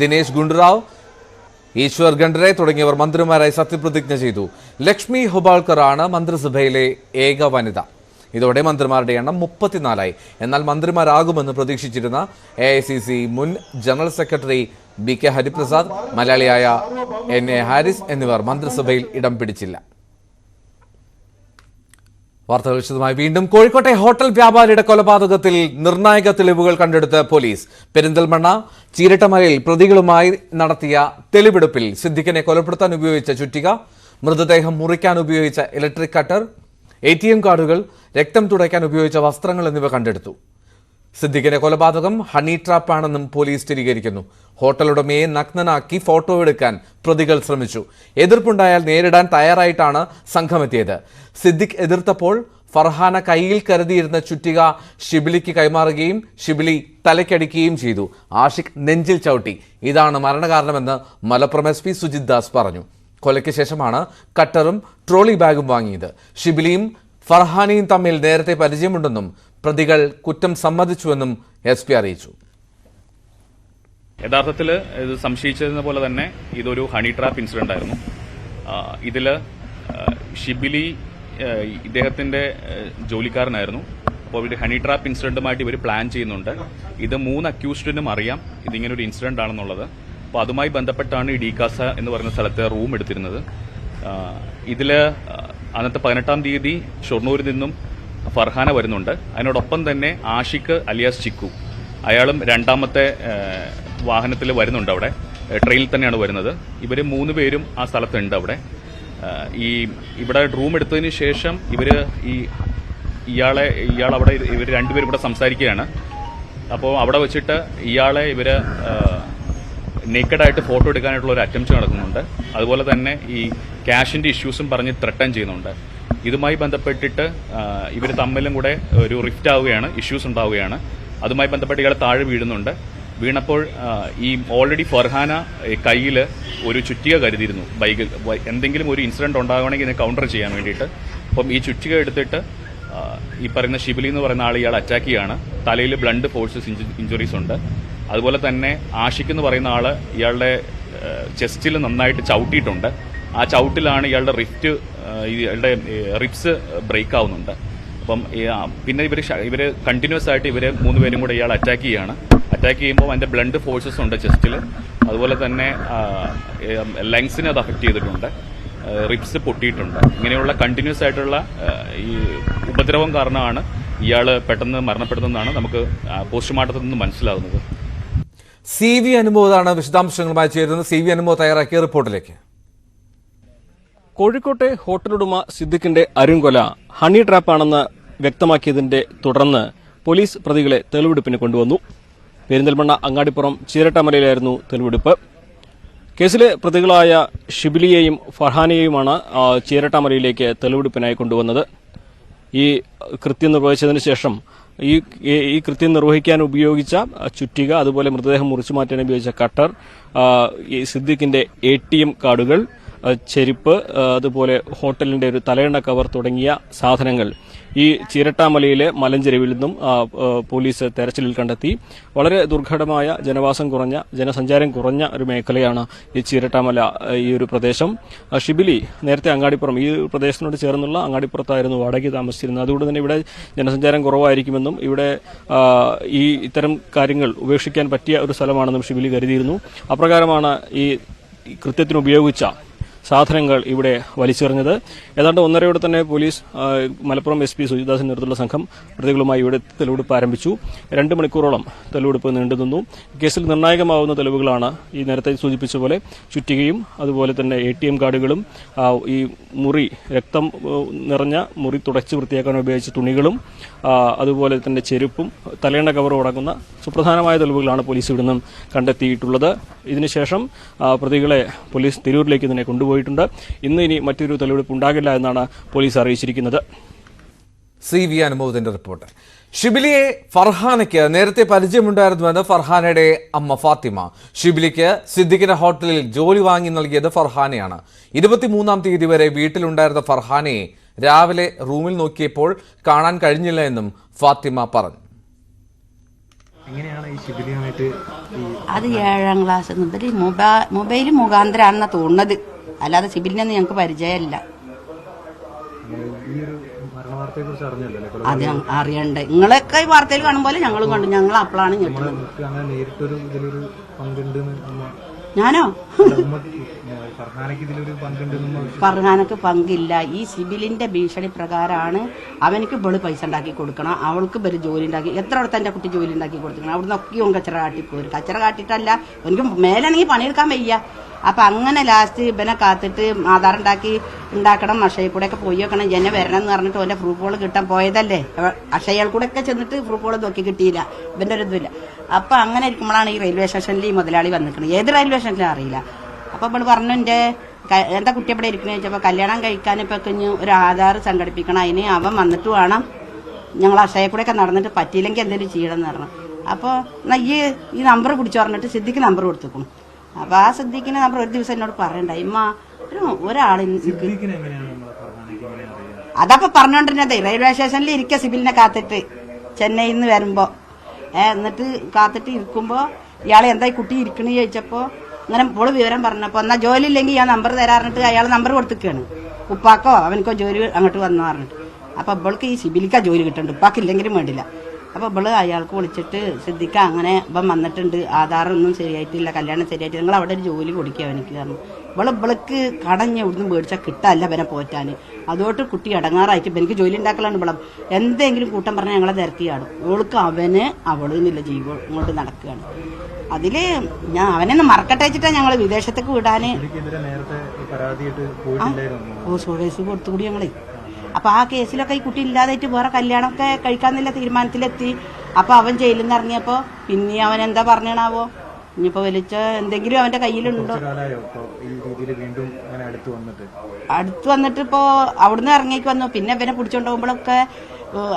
Speaker 1: ദിനേശ് ഗുണ്ടുറാവ്, ഈശ്വർ ഖണ്ഡ്രെ തുടങ്ങിയവർ മന്ത്രിമാരായി സത്യപ്രതിജ്ഞ ചെയ്തു. ലക്ഷ്മി ഹുബാൾക്കറാണ് മന്ത്രിസഭയിലെ ഏക വനിത. ഇതോടെ മന്ത്രിമാരുടെ എണ്ണം 34ആയി. എന്നാൽ മന്ത്രിമാരാകുമെന്ന് പ്രതീക്ഷിച്ചിരുന്ന AICC മുൻ ജനറൽ സെക്രട്ടറി BK ഹരിപ്രസാദ്, മലയാളിയായ NA ഹാരിസ് എന്നിവർ മന്ത്രിസഭയിൽ ഇടം പിടിച്ചില്ല. വാർത്തകൾ വിശദമായി വീണ്ടും. കോഴിക്കോട്ടെ ഹോട്ടൽ വ്യാപാരിയുടെ കൊലപാതകത്തിൽ നിർണായക തെളിവുകൾ കണ്ടെടുത്ത് പോലീസ്. പെരിന്തൽമണ്ണ ചീരട്ടമലയിൽ പ്രതികളുമായി നടത്തിയ തെളിവെടുപ്പിൽ സിദ്ദിഖിനെ കൊലപ്പെടുത്താൻ ഉപയോഗിച്ച ചുറ്റിക, മൃതദേഹം മുറിക്കാൻ ഉപയോഗിച്ച ഇലക്ട്രിക് കട്ടർ, ATM കാർഡുകൾ, രക്തം തുടയ്ക്കാൻ ഉപയോഗിച്ച വസ്ത്രങ്ങൾ എന്നിവ കണ്ടെടുത്തു. സിദ്ദിഖിന്റെ കൊലപാതകം ഹണി ട്രാപ്പാണെന്നും പോലീസ് സ്ഥിരീകരിക്കുന്നു. ഹോട്ടലുടമയെ നഗ്നനാക്കി ഫോട്ടോ എടുക്കാൻ പ്രതികൾ ശ്രമിച്ചു. എതിർപ്പുണ്ടായാൽ നേരിടാൻ തയ്യാറായിട്ടാണ് സംഘമെത്തിയത്. സിദ്ദിഖ് എതിർത്തപ്പോൾ ഫർഹാന കയ്യിൽ കരുതിയിരുന്ന ചുറ്റിക ഷിബിലിക്ക് കൈമാറുകയും ഷിബിലി തലയ്ക്കടിക്കുകയും ചെയ്തു. ആഷിഖ് നെഞ്ചിൽ ചവിട്ടി. ഇതാണ് മരണകാരണമെന്ന് മലപ്പുറം SP സുജിത് ദാസ് പറഞ്ഞു. കൊലയ്ക്ക് ശേഷമാണ് കട്ടറും ട്രോളി ബാഗും വാങ്ങിയത്. ഷിബിലിയും ഫർഹാനയും തമ്മിൽ നേരത്തെ പരിചയമുണ്ടെന്നും പ്രതികൾ കുറ്റം സമ്മതിച്ചുവെന്നും SP അറിയിച്ചു.
Speaker 10: യഥാർത്ഥത്തിൽ ഇത് സംശയിച്ചതിനെ പോലെ തന്നെ ഇതൊരു ഹണി ട്രാപ്പ് ഇൻസിഡന്റ് ആയിരുന്നു. ഇതില് ഷിബിലി ഇദ്ദേഹത്തിന്റെ ജോലിക്കാരനായിരുന്നു. അപ്പോൾ ഇവർ ഹണി ട്രാപ്പ് ഇൻസിഡന്റുമായിട്ട് ഇവർ പ്ലാൻ ചെയ്യുന്നുണ്ട്. ഇത് 3 അക്യൂസ്ഡിനും അറിയാം ഇതിങ്ങനെ ഒരു ഇൻസിഡന്റ് ആണെന്നുള്ളത്. അപ്പോൾ അതുമായി ബന്ധപ്പെട്ടാണ് ഈ ഡീകാസ എന്ന് പറയുന്ന സ്ഥലത്ത് റൂം എടുത്തിരുന്നത്. ഇതില് അന്നത്തെ 18-ാം തീയതി ഷൊർണൂരിൽ നിന്നും ഫർഹാന വരുന്നുണ്ട്. അതിനോടൊപ്പം തന്നെ ആഷിഖ് അലിയാസ് ചിക്കു, അയാളും രണ്ടാമത്തെ വാഹനത്തിൽ വരുന്നുണ്ട്. അവിടെ ട്രെയിനിൽ തന്നെയാണ് വരുന്നത്. ഇവർ 3 പേരും ആ സ്ഥലത്തുണ്ട്. അവിടെ ഇവിടെ റൂം എടുത്തതിന് ശേഷം ഇയാൾ അവിടെ ഇവർ രണ്ടുപേരും ഇവിടെ സംസാരിക്കുകയാണ്. അപ്പോൾ അവിടെ വെച്ചിട്ട് ഇയാളെ ഇവര് നേക്കഡായിട്ട് ഫോട്ടോ എടുക്കാനായിട്ടുള്ള ഒരു അറ്റംപ്റ്റ് നടക്കുന്നുണ്ട്. അതുപോലെ തന്നെ ഈ ക്യാഷിന്റെ ഇഷ്യൂസും പറഞ്ഞ് ത്രെട്ടൻ ചെയ്യുന്നുണ്ട്. ഇതുമായി ബന്ധപ്പെട്ടിട്ട് ഇവർ തമ്മിലും കൂടെ ഒരു റിഫ്റ്റ് ആവുകയാണ്, ഇഷ്യൂസ് ഉണ്ടാവുകയാണ്. അതുമായി ബന്ധപ്പെട്ട് ഇയാൾ താഴെ വീഴുന്നുണ്ട്. വീണപ്പോൾ ഈ ഓൾറെഡി ഫർഹാന കയ്യിൽ ഒരു ചുറ്റിക കരുതിയിരുന്നു. ബൈക്കിൽ എന്തെങ്കിലും ഒരു ഇൻസിഡന്റ് ഉണ്ടാവുകയാണെങ്കിൽ ഇതിനെ കൗണ്ടർ ചെയ്യാൻ വേണ്ടിയിട്ട്. അപ്പം ഈ ചുറ്റിക എടുത്തിട്ട് ഈ പറയുന്ന ഷിബിലി എന്ന് പറയുന്ന ആൾ ഇയാൾ അറ്റാക്ക് ചെയ്യാണ്. തലയിൽ ബ്ലഡ് ഫോഴ്സസ് ഇഞ്ചുറീസ് ഉണ്ട്. അതുപോലെ തന്നെ ആഷിഖ് എന്ന് പറയുന്ന ആള് ഇയാളുടെ ചെസ്റ്റിൽ നന്നായിട്ട് ചവിട്ടിയിട്ടുണ്ട്. ആ ചവിട്ടിലാണ് ഇയാളുടെ റിബ്സ് ബ്രേക്ക് ആവുന്നുണ്ട്. അപ്പം പിന്നെ ഇവര് കണ്ടിന്യൂസ് ആയിട്ട് ഇവര് 3 പേരും കൂടെ ഇയാൾ അറ്റാക്ക് ചെയ്യാണ്. അറ്റാക്ക് ചെയ്യുമ്പോൾ അതിന്റെ ബ്ലഡ് ഫോഴ്സസ് ഉണ്ട് ചെസ്റ്റിൽ. അതുപോലെ തന്നെ ലങ്സിനെ അത് അഫക്ട് ചെയ്തിട്ടുണ്ട്. റിബ്സ് പൊട്ടിയിട്ടുണ്ട്. ഇങ്ങനെയുള്ള കണ്ടിന്യൂസ് ആയിട്ടുള്ള ഈ ഉപദ്രവം കാരണമാണ് ഇയാൾ പെട്ടെന്ന് മരണപ്പെടുന്നതെന്നാണ് നമുക്ക് പോസ്റ്റ്മോർട്ടത്തിൽ നിന്ന് മനസ്സിലാകുന്നത്.
Speaker 1: CV അനുമോദാണ് വിശദാംശങ്ങളുമായി ചേരുന്നത്. CV അനുമോദ് തയ്യാറാക്കിയ റിപ്പോർട്ടിലേക്ക്.
Speaker 11: കോഴിക്കോട്ടെ ഹോട്ടലുടമ സിദ്ദിഖിന്റെ അരുംകൊല ഹണി ട്രാപ്പാണെന്ന് വ്യക്തമാക്കിയതിന്റെ തുടർന്ന് പോലീസ് പ്രതികളെ തെളിവെടുപ്പിന് കൊണ്ടുവന്നു. പെരിന്തൽമണ്ണ അങ്ങാടിപ്പുറം ചീരട്ടാമലയിലായിരുന്നു തെളിവെടുപ്പ്. കേസിലെ പ്രതികളായ ഷിബിലിയെയും ഫർഹാനയെയുമാണ് ചീരട്ടാമലയിലേക്ക് തെളിവെടുപ്പിനായി കൊണ്ടുവന്നത്. ഈ കൃത്യം നിർവഹിച്ചതിന് ശേഷം ഈ കൃത്യം നിർവഹിക്കാൻ ഉപയോഗിച്ച ചുറ്റിക, അതുപോലെ മൃതദേഹം മുറിച്ചു മാറ്റാൻ ഉപയോഗിച്ച കട്ടർ, ഈ സിദ്ദിഖിന്റെ ATM കാർഡുകൾ, ചെരുപ്പ്, അതുപോലെ ഹോട്ടലിന്റെ ഒരു തലയെണ്ണ കവർ തുടങ്ങിയ സാധനങ്ങൾ ഈ ചീരട്ടാമലയിലെ മലഞ്ചെരുവിൽ നിന്നും പോലീസ് തെരച്ചിലിൽ കണ്ടെത്തി. വളരെ ദുർഘടമായ ജനസഞ്ചാരം കുറഞ്ഞ ഒരു മേഖലയാണ് ഈ ചീരട്ടാമല, ഈ ഒരു പ്രദേശം. ഷിബിലി നേരത്തെ അങ്ങാടിപ്പുറം, ഈ പ്രദേശത്തിനോട് ചേർന്നുള്ള അങ്ങാടിപ്പുറത്തായിരുന്നു വാടകയ്ക്ക് താമസിച്ചിരുന്നത്. അതുകൊണ്ട് തന്നെ ഇവിടെ ജനസഞ്ചാരം കുറവായിരിക്കുമെന്നും ഇവിടെ ഇത്തരം കാര്യങ്ങൾ ഉപേക്ഷിക്കാൻ പറ്റിയ ഒരു സ്ഥലമാണെന്നും ഷിബിലി കരുതിയിരുന്നു. അപ്രകാരമാണ് ഈ കൃത്യത്തിന് ഉപയോഗിച്ച സാധനങ്ങൾ ഇവിടെ വലിച്ചെറിഞ്ഞത്. ഏതാണ്ട് 1:30 തന്നെ പോലീസ് മലപ്പുറം SP സുജിത് ദാസിന്റെ നേതൃത്വത്തിലുള്ള സംഘം പ്രതികളുമായി ഇവിടെ തെളിവെടുപ്പ് ആരംഭിച്ചു. 2 മണിക്കൂറോളം തെളിവെടുപ്പ് നീണ്ടുനിന്നു. കേസിൽ നിർണായകമാവുന്ന തെളിവുകളാണ് ഈ നേരത്തെ സൂചിപ്പിച്ച പോലെ ചുറ്റികയും അതുപോലെ തന്നെ ATM കാർഡുകളും ഈ രക്തം നിറഞ്ഞ മുറി തുടച്ച് വൃത്തിയാക്കാൻ ഉപയോഗിച്ച തുണികളും അതുപോലെ തന്നെ ചെരുപ്പും തലയെണ്ണ കവറും അടങ്ങുന്ന സുപ്രധാനമായ തെളിവുകളാണ് പോലീസ് ഇവിടെ നിന്നും കണ്ടെത്തിയിട്ടുള്ളത്. ഇതിനുശേഷം പ്രതികളെ പോലീസ് തിരൂരിലേക്ക് തന്നെ കൊണ്ടുപോയിട്ടുണ്ട്. ഇനി മറ്റൊരു തെളിവെടുപ്പ് ഉണ്ടാകില്ല എന്നാണ് പോലീസ് അറിയിച്ചിരിക്കുന്നത്.
Speaker 1: CV അനുമോദിന്റെ report. ഷിബിലിയെ ഫർഹാനയ്ക്ക് നേരത്തെ പരിചയമുണ്ടായിരുന്നുവെന്ന് ഫർഹാനയുടെ അമ്മ ഫാത്തിമ. ഷിബിലിക്ക് സിദ്ദിഖിന്റെ ഹോട്ടലിൽ ജോലി വാങ്ങി നൽകിയത് ഫർഹാനയാണ്. 23-ാം തീയതി വരെ വീട്ടിലുണ്ടായിരുന്ന ഫർഹാനയെ രാവിലെ റൂമിൽ നോക്കിയപ്പോൾ കാണാൻ കഴിഞ്ഞില്ല എന്നും ഫാത്തിമ പറഞ്ഞു.
Speaker 12: അത് 7-ാം ക്ലാസ് മുതൽ മൊബൈൽ മുഖാന്തരാണെന്നാ തോന്നുന്നത്. അല്ലാതെ സിബിലിനൊന്നും ഞങ്ങൾക്ക് പരിചയമില്ല. അത് അറിയണ്ടേ? നിങ്ങളൊക്കെ ഈ വാർത്തയിൽ കാണുമ്പോൾ ഞങ്ങളും കണ്ടു. ഞങ്ങൾ അപ്പോഴാണ് ഞെട്ടുന്നത്. ഞാനോ? ഫർഹാനക്ക് പങ്കില്ല. ഈ സിബിലിന്റെ ഭീഷണി പ്രകാരമാണ് അവനക്ക് ബള് പൈസ ഉണ്ടാക്കി കൊടുക്കണം, അവൾക്ക് ബല് ജോലി ഉണ്ടാക്കി. എത്ര അടുത്ത് എന്റെ കുട്ടി ജോലി ഉണ്ടാക്കി കൊടുക്കണം. അവിടുന്ന് ഒക്കെ കച്ചറ കാട്ടിപ്പോരും. കച്ചറ കാട്ടിട്ടല്ല, എനിക്ക് മേലാണെങ്കിൽ പണിയെടുക്കാൻ വയ്യ. അപ്പം അങ്ങനെ ലാസ്റ്റ് ഇവനെ കാത്തിട്ട് ആധാർ ഉണ്ടാക്കണം അക്ഷയ കൂടെ ഒക്കെ പോയി വെക്കണം ജന വരണം എന്ന് പറഞ്ഞിട്ട് ഓൻ്റെ പ്രൂഫുകൾ കിട്ടാൻ പോയതല്ലേ. അക്ഷയയിൽ കൂടെ ഒക്കെ ചെന്നിട്ട് പ്രൂഫുകൾ നോക്കി കിട്ടിയില്ല, ഇവൻ്റെ ഒരു ഇതുമില്ല. അപ്പം അങ്ങനെ ഇരിക്കുമ്പോഴാണ് ഈ റെയിൽവേ സ്റ്റേഷനിൽ ഈ മുതലാളി വന്നിരിക്കുന്നത്. ഏത് റെയിൽവേ സ്റ്റേഷനിലും അറിയില്ല. അപ്പം ഇവിടെ പറഞ്ഞു എന്താ കുട്ടി എവിടെ ഇരിക്കുന്നത് ചോദിച്ചപ്പോൾ കല്യാണം കഴിക്കാൻ ഇപ്പം കുഞ്ഞ് ഒരു ആധാർ സംഘടിപ്പിക്കണം, അതിന് അവൻ വന്നിട്ട് വേണം, ഞങ്ങൾ അക്ഷയ കൂടെ ഒക്കെ നടന്നിട്ട് പറ്റിയില്ലെങ്കിൽ എന്തെങ്കിലും ചെയ്യണം എന്ന് പറഞ്ഞു. അപ്പോൾ എന്നാൽ ഈ നമ്പർ പിടിച്ചു പറഞ്ഞിട്ട് സിദ്ദിഖ് നമ്പർ കൊടുത്തേക്കണം. അപ്പോൾ ആ സിദ്ദിഖിന് നമ്പർ ഒരു ദിവസം എന്നോട് പറയണ്ട ഇമ്മ ഒരാളിന് അതപ്പോൾ പറഞ്ഞോണ്ടിരുന്നതേ റെയിൽവേ സ്റ്റേഷനിൽ ഇരിക്കുക സിബിലിനെ കാത്തിട്ട് ചെന്നൈയിൽ നിന്ന് വരുമ്പോൾ എന്നിട്ട് കാത്തിട്ട് ഇരിക്കുമ്പോൾ ഇയാളെ എന്തായി കുട്ടി ഇരിക്കണെന്ന് ചോദിച്ചപ്പോൾ അങ്ങനെ ഇപ്പോൾ വിവരം പറഞ്ഞപ്പോൾ എന്നാൽ ജോലി ഇല്ലെങ്കിൽ ഞാൻ നമ്പർ തരാറിഞ്ഞിട്ട് അയാൾ നമ്പർ കൊടുത്തിരിക്കുകയാണ്. ഉപ്പാക്കോ അവനക്കോ ജോലി അങ്ങോട്ട് വന്നു പറഞ്ഞിട്ട്. അപ്പോൾ ഇവൾക്ക് ഈ സിബിലിക്കാ ജോലി കിട്ടുന്നുണ്ട്, ഉപ്പാക്കില്ലെങ്കിലും വേണ്ടില്ല. അപ്പോൾ ഇവള് അയാൾക്ക് വിളിച്ചിട്ട് സിദ്ദിഖ അങ്ങനെ ഇപ്പം വന്നിട്ടുണ്ട്, ആധാറൊന്നും ശരിയായിട്ടില്ല, കല്യാണം ശരിയായിട്ട് നിങ്ങൾ അവിടെ ഒരു ജോലി കൊടുക്കുക എനിക്ക് പറഞ്ഞു. ഇവൾക്ക് കടഞ്ഞ ഇവിടുന്ന് മേടിച്ചാൽ കിട്ടാല്ല ഇവനെ പോറ്റാൻ. അതുകൊണ്ട് കുട്ടി അടങ്ങാറായിട്ട് എനിക്ക് ജോലി ഉണ്ടാക്കലാണ് ഇവളം. എന്തെങ്കിലും കൂട്ടം പറഞ്ഞാൽ ഞങ്ങളെ തിരക്കിയാണ്. ഓൾക്ക് അവന് അവളെന്നില്ല ജീവൻ ഇങ്ങോട്ട് നടക്കുകയാണ്. അതിൽ ഞാൻ അവനെന്ന് മറക്കട്ടെ വെച്ചിട്ടാണ് ഞങ്ങൾ വിദേശത്തേക്ക് വിടാൻ കേസ് കൊടുത്തുകൂടി ഞങ്ങളെ. അപ്പോൾ ആ കേസിലൊക്കെ ഈ കുട്ടി ഇല്ലാതായിട്ട് വേറെ കല്യാണമൊക്കെ കഴിക്കാന്നില്ല തീരുമാനത്തിലെത്തി. അപ്പോൾ അവൻ ജയിലിൽ നിന്ന് ഇറങ്ങിയപ്പോൾ പിന്നെ അവൻ എന്താ പറഞ്ഞാണാവോ ഇനിയിപ്പോൾ വലിച്ച എന്തെങ്കിലും അവൻ്റെ കയ്യിലുണ്ടോ. അടുത്ത് വന്നിട്ട് ഇപ്പോൾ അവിടുന്ന് ഇറങ്ങിക്ക് വന്നു. പിന്നെ ഇവനെ പിടിച്ചോണ്ട് പോകുമ്പോഴൊക്കെ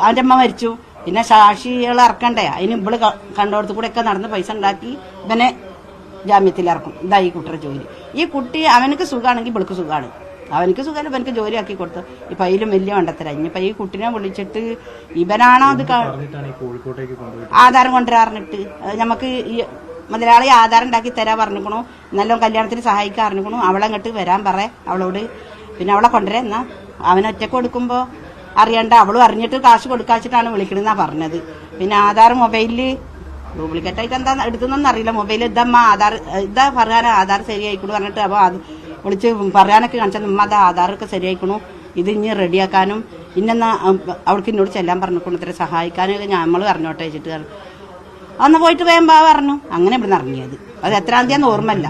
Speaker 12: അവൻ്റെ അമ്മ മരിച്ചു. പിന്നെ സാക്ഷികൾ ഇറക്കണ്ടേ, അതിന് ഇവള് കണ്ടോടത്ത് കൂടെ ഒക്കെ നടന്ന് പൈസ ഉണ്ടാക്കി ഇവനെ ജാമ്യത്തിലിറക്കും. ഇതാ ഈ കുട്ടിയുടെ ജോലി. ഈ കുട്ടി അവനക്ക് സുഖമാണെങ്കിൽ ഇവൾക്ക് സുഖമാണ്, അവനക്ക് സുഖമല്ല ഇവനക്ക് ജോലി ആക്കി കൊടുത്തു. ഇപ്പം അതിലും വലിയ മണ്ടത്തര. ഇനിയിപ്പോൾ ഈ കുട്ടിനെ വിളിച്ചിട്ട് ഇവനാണോ അത് ആധാരം കൊണ്ടുവരാറിഞ്ഞിട്ട് നമുക്ക് ഈ മുതലാളി ആധാരം ഉണ്ടാക്കി തരാൻ പറഞ്ഞിക്കണു, നല്ലോണം കല്യാണത്തിന് സഹായിക്കാൻ അറിഞ്ഞിക്കണു, അവളെ അങ്ങോട്ട് വരാൻ അവളോട്. പിന്നെ അവളെ കൊണ്ടുവരാ എന്നാ അവനൊറ്റക്ക് കൊടുക്കുമ്പോൾ അറിയണ്ട, അവളും അറിഞ്ഞിട്ട് കാശ് കൊടുക്കാച്ചിട്ടാണ് വിളിക്കണമെന്നാണ് പറഞ്ഞത്. പിന്നെ ആധാർ മൊബൈലിൽ ഡ്യൂപ്ലിക്കേറ്റായിട്ട് എന്താ എടുക്കുന്നൊന്നും അറിയില്ല. മൊബൈൽ ഇതമ്മ ആധാർ ഇതാ പറയാൻ ആധാർ ശരിയായിക്കണു പറഞ്ഞിട്ട് അപ്പോൾ അത് വിളിച്ച് പറയാനൊക്കെ കാണിച്ചാൽ നമ്മ അത് ആധാറൊക്കെ ശരിയായിക്കണു, ഇത് ഇനി റെഡിയാക്കാനും ഇന്നെന്നാ അവൾക്ക് എന്നോട് ചെല്ലാൻ പറഞ്ഞിക്കണു, ഇത്ര സഹായിക്കാനൊക്കെ നമ്മൾ അറിഞ്ഞോട്ടെ വെച്ചിട്ട് അന്ന് പോയിട്ട് വേഗം പറഞ്ഞു. അങ്ങനെ ഇവിടുന്ന് ഇറങ്ങിയത്. അത് എത്രാം തീയതി ഓർമ്മല്ല,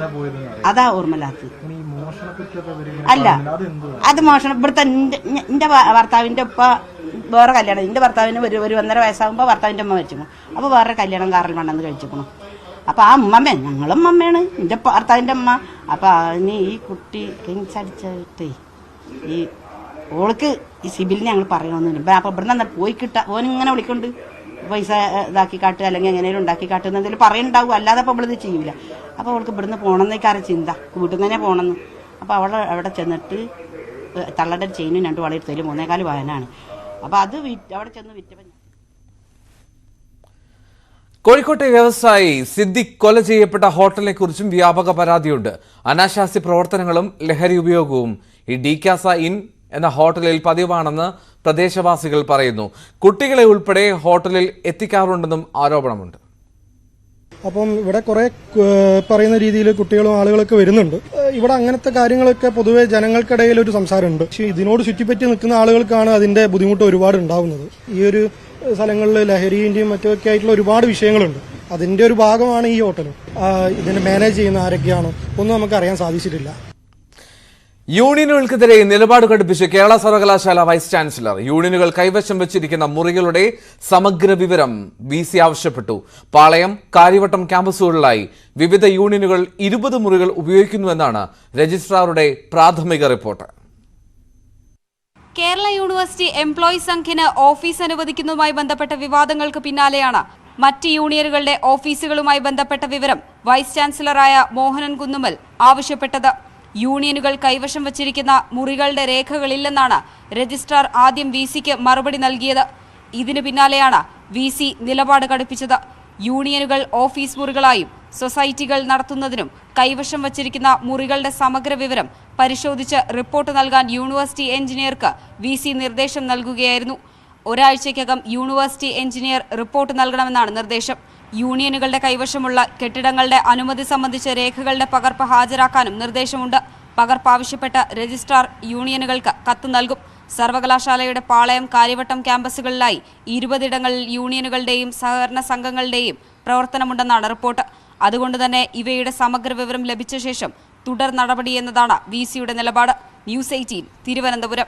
Speaker 12: അതാ ഓർമ്മല്ലാത്തത്. അല്ല അത് മോഷണം. ഇവിടുത്തെ എന്റെ ഭർത്താവിന്റെ ഉപ്പ വേറെ കല്യാണം, എന്റെ ഭർത്താവിന് ഒരു 1.5 വയസ്സാകുമ്പോൾ ഭർത്താവിന്റെ അമ്മ മരിച്ചിരുന്നു. അപ്പോൾ വേറെ കല്യാണം കാറിൽ വേണമെന്ന് കഴിച്ചിരിക്കണം. അപ്പോൾ ആ അമ്മമ്മ ഞങ്ങളും അമ്മയാണ്, എന്റെ ഭർത്താവിന്റെ അമ്മ. അപ്പോൾ അതിന് ഈ കുട്ടി അടിച്ചിട്ടേ ഈ ഓൾക്ക് ഈ സിബിലിനെ ഞങ്ങൾ പറയണമെന്നില്ല. അപ്പോൾ ഇവിടെ നിന്ന് പോയി കിട്ടാ ഓനിങ്ങനെ വിളിക്കൊണ്ട് പൈസ ഇതാക്കി കാട്ടുക അല്ലെങ്കിൽ എങ്ങനെയും ഉണ്ടാക്കി കാട്ടുന്ന എന്തെങ്കിലും പറയുന്നുണ്ടാവും, അല്ലാതെ അപ്പോൾ അവളിത് ചെയ്യൂല. അപ്പോൾ അവൾക്ക് ഇവിടുന്ന് പോകണമെന്നേക്കാരെ ചിന്ത, വീട്ടിൽ നിന്ന് തന്നെ പോകണമെന്ന്. അപ്പോൾ അവിടെ ചെന്നിട്ട് തള്ളയുടെ ചെയിനും 2 വളയെടുത്തതിൽ 3.25 പവനാണ്. അപ്പോൾ അത് അവിടെ ചെന്ന് വിറ്റപ്പോൾ
Speaker 1: കോഴിക്കോട്ടെ വ്യവസായി സിദ്ദിഖ് കൊല ചെയ്യപ്പെട്ട ഹോട്ടലിനെ കുറിച്ചും വ്യാപക പരാതിയുണ്ട്. അനാശാസ്യ പ്രവർത്തനങ്ങളും ലഹരി ഉപയോഗവും ഈ ഡിക്കാസ ഇൻ എന്ന ഹോട്ടലിൽ പതിവാണെന്ന് പ്രദേശവാസികൾ പറയുന്നു. കുട്ടികളെ ഉൾപ്പെടെ ഹോട്ടലിൽ എത്തിക്കാറുണ്ടെന്നും ആരോപണമുണ്ട്.
Speaker 13: അപ്പം ഇവിടെ കുറെ പറയുന്ന രീതിയിൽ കുട്ടികളും ആളുകളൊക്കെ വരുന്നുണ്ട്. ഇവിടെ അങ്ങനത്തെ കാര്യങ്ങളൊക്കെ പൊതുവെ ജനങ്ങൾക്കിടയിൽ ഒരു സംസാരമുണ്ട്. പക്ഷേ ഇതിനോട് ചുറ്റിപ്പറ്റി നിൽക്കുന്ന ആളുകൾക്കാണ് അതിന്റെ ബുദ്ധിമുട്ട് ഒരുപാട് ഉണ്ടാവുന്നത്. ഈ ഒരു സ്ഥലങ്ങളിൽ ലഹരിന്റെയും മറ്റൊക്കെ ആയിട്ടുള്ള ഒരുപാട് വിഷയങ്ങളുണ്ട്. അതിന്റെ ഒരു ഭാഗമാണ് ഈ ഹോട്ടൽ. ഇതിനെ മാനേജ് ചെയ്യുന്ന ആരൊക്കെയാണോ ഒന്നും നമുക്ക് അറിയാൻ സാധിച്ചിട്ടില്ല.
Speaker 1: യൂണിയനുകൾക്കെതിരെ നിലപാട് ഘടിപ്പിച്ച് കേരള സർവകലാശാല വൈസ് ചാൻസലർ. യൂണിയനുകൾ കൈവശം വെച്ചിരിക്കുന്ന മുറികളുടെ സമഗ്ര വിവരം VC ആവശ്യപ്പെട്ടു. പാളയം, കാര്യവട്ടം ക്യാമ്പസുകളിലായി വിവിധ യൂണിയനുകൾ 20 മുറികൾ ഉപയോഗിക്കുന്നുവെന്നാണ് രജിസ്ട്രാറുടെ പ്രാഥമിക റിപ്പോർട്ട്.
Speaker 14: കേരള യൂണിവേഴ്സിറ്റി എംപ്ലോയീസ് സംഘിന് ഓഫീസ് അനുവദിക്കുന്നതുമായി ബന്ധപ്പെട്ട വിവാദങ്ങൾക്ക് പിന്നാലെയാണ് മറ്റ് യൂണിയനുകളുടെ ഓഫീസുകളുമായി ബന്ധപ്പെട്ട വിവരം വൈസ് ചാൻസലറായ മോഹനൻ കുന്നുമ്മൽ ആവശ്യപ്പെട്ടത്. യൂണിയനുകൾ കൈവശം വച്ചിരിക്കുന്ന മുറികളുടെ രേഖകളില്ലെന്നാണ് രജിസ്ട്രാർ ആദ്യം VCക്ക് മറുപടി നൽകിയത്. ഇതിനു പിന്നാലെയാണ് VC നിലപാട് കടുപ്പിച്ചത്. യൂണിയനുകൾ ഓഫീസ് മുറികളായും സൊസൈറ്റികൾ നടത്തുന്നതിനും കൈവശം വച്ചിരിക്കുന്ന മുറികളുടെ സമഗ്ര വിവരം പരിശോധിച്ച് റിപ്പോർട്ട് നൽകാൻ യൂണിവേഴ്സിറ്റി എഞ്ചിനീയർക്ക് VC നിർദ്ദേശം നൽകുകയായിരുന്നു. ഒരാഴ്ചയ്ക്കകം യൂണിവേഴ്സിറ്റി എഞ്ചിനീയർ റിപ്പോർട്ട് നൽകണമെന്നാണ് നിർദ്ദേശം. യൂണിയനുകളുടെ കൈവശമുള്ള കെട്ടിടങ്ങളുടെ അനുമതി സംബന്ധിച്ച രേഖകളുടെ പകർപ്പ് ഹാജരാക്കാനും നിർദ്ദേശമുണ്ട്. പകർപ്പ് ആവശ്യപ്പെട്ട രജിസ്ട്രാർ യൂണിയനുകൾക്ക് കത്ത് നൽകും. സർവകലാശാലയുടെ പാളയം, കാര്യവട്ടം ക്യാമ്പസുകളിലായി 20 ഇടങ്ങളിൽ യൂണിയനുകളുടെയും സഹകരണ സംഘങ്ങളുടെയും പ്രവർത്തനമുണ്ടെന്നാണ് റിപ്പോർട്ട്. അതുകൊണ്ട് തന്നെ ഇവയുടെ സമഗ്ര വിവരം ലഭിച്ച ശേഷം തുടർ നടപടിയെന്നതാണ് VC-യുടെ നിലപാട്. ന്യൂസ് 18 തിരുവനന്തപുരം.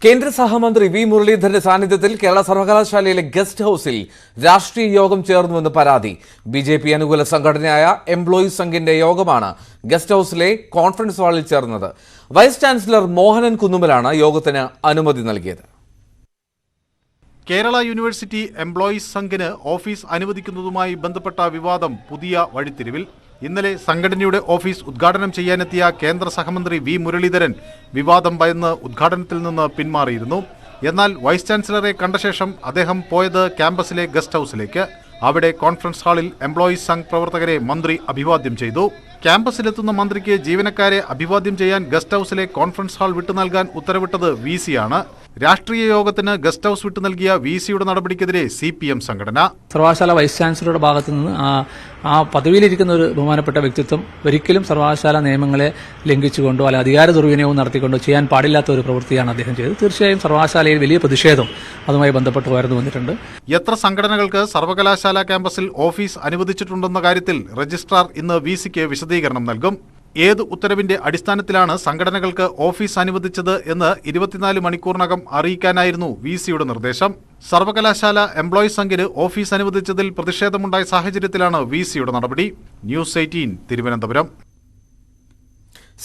Speaker 1: കേന്ദ്ര സഹമന്ത്രി വി മുരളീധരന്റെ സാന്നിധ്യത്തിൽ കേരള സർവകലാശാലയിലെ ഗസ്റ്റ് ഹൌസിൽ രാഷ്ട്രീയ യോഗം ചേർന്നുവെന്ന് പരാതി. BJP അനുകൂല സംഘടനയായ എംപ്ലോയീസ് സംഘിന്റെ യോഗമാണ് ഗസ്റ്റ് ഹൌസിലെ കോൺഫറൻസ് ഹാളിൽ ചേർന്നത്. വൈസ് ചാൻസലർ മോഹനൻ കുന്നുമലാണ് യോഗത്തിന് അനുമതി നൽകിയത്.
Speaker 7: കേരള യൂണിവേഴ്സിറ്റി എംപ്ലോയീസ് സംഘിന് ഓഫീസ് അനുവദിക്കുന്നതുമായി ബന്ധപ്പെട്ട വിവാദം പുതിയ വഴിത്തിരിവിൽ. ഇന്നലെ സംഘടനയുടെ ഓഫീസ് ഉദ്ഘാടനം ചെയ്യാനെത്തിയ കേന്ദ്ര സഹമന്ത്രി വി മുരളീധരൻ വിവാദം ഭയന്ന് ഉദ്ഘാടനത്തിൽ നിന്ന് പിന്മാറിയിരുന്നു. എന്നാൽ വൈസ് ചാൻസലറെ കണ്ട ശേഷം അദ്ദേഹം പോയത് ക്യാമ്പസിലെ ഗസ്റ്റ് ഹൌസിലേക്ക്. അവിടെ കോൺഫറൻസ് ഹാളിൽ എംപ്ലോയീസ് സംഘ് പ്രവർത്തകരെ മന്ത്രി അഭിവാദ്യം ചെയ്തു. ക്യാമ്പസിലെത്തുന്ന മന്ത്രിക്ക് ജീവനക്കാരെ അഭിവാദ്യം ചെയ്യാൻ ഗസ്റ്റ് ഹൌസിലെ കോൺഫറൻസ് ഹാൾ വിട്ടു നൽകാൻ ഉത്തരവിട്ടത് VC-ആണ്. രാഷ്ട്രീയ യോഗത്തിന് ഗസ്റ്റ് ഹൌസ് വിട്ടു നൽകിയ VC-യുടെ നടപടിക്കെതിരെ CPM സംഘടന.
Speaker 15: സർവകലാശാല വൈസ് ചാൻസലറുടെ ഭാഗത്തു നിന്ന് ആ പദവിയിലിരിക്കുന്ന ഒരു ബഹുമാനപ്പെട്ട വ്യക്തിത്വം ഒരിക്കലും സർവകലാശാല നിയമങ്ങളെ ലംഘിച്ചുകൊണ്ടോ അല്ല അധികാര ദുർവിനിയോഗം നടത്തിക്കൊണ്ടോ ചെയ്യാൻ പാടില്ലാത്ത ഒരു പ്രവൃത്തിയാണ് അദ്ദേഹം ചെയ്തത്. തീർച്ചയായും സർവകലാശാലയിൽ വലിയ പ്രതിഷേധം അതുമായി ബന്ധപ്പെട്ട് ഉയർന്നു വന്നിട്ടുണ്ട്.
Speaker 7: എത്ര സംഘടനകൾക്ക് സർവകലാശാല ക്യാമ്പസിൽ ഓഫീസ് അനുവദിച്ചിട്ടുണ്ടെന്ന കാര്യത്തിൽ രജിസ്ട്രാർ ഇന്ന് VC-ക്ക് വിശദീകരണം നൽകും. ഏത് ഉത്തരവിന്റെ അടിസ്ഥാനത്തിലാണ് സംഘടനകൾക്ക് ഓഫീസ് അനുവദിച്ചത് എന്ന് 24 മണിക്കൂറിനകം അറിയിക്കാനായിരുന്നു VC-യുടെ നിർദ്ദേശം. സർവകലാശാല എംപ്ലോയീസ് സംഘിന് ഓഫീസ് അനുവദിച്ചതിൽ പ്രതിഷേധമുണ്ടായ സാഹചര്യത്തിലാണ് VC-യുടെ നടപടി. ന്യൂസ് 18 തിരുവനന്തപുരം.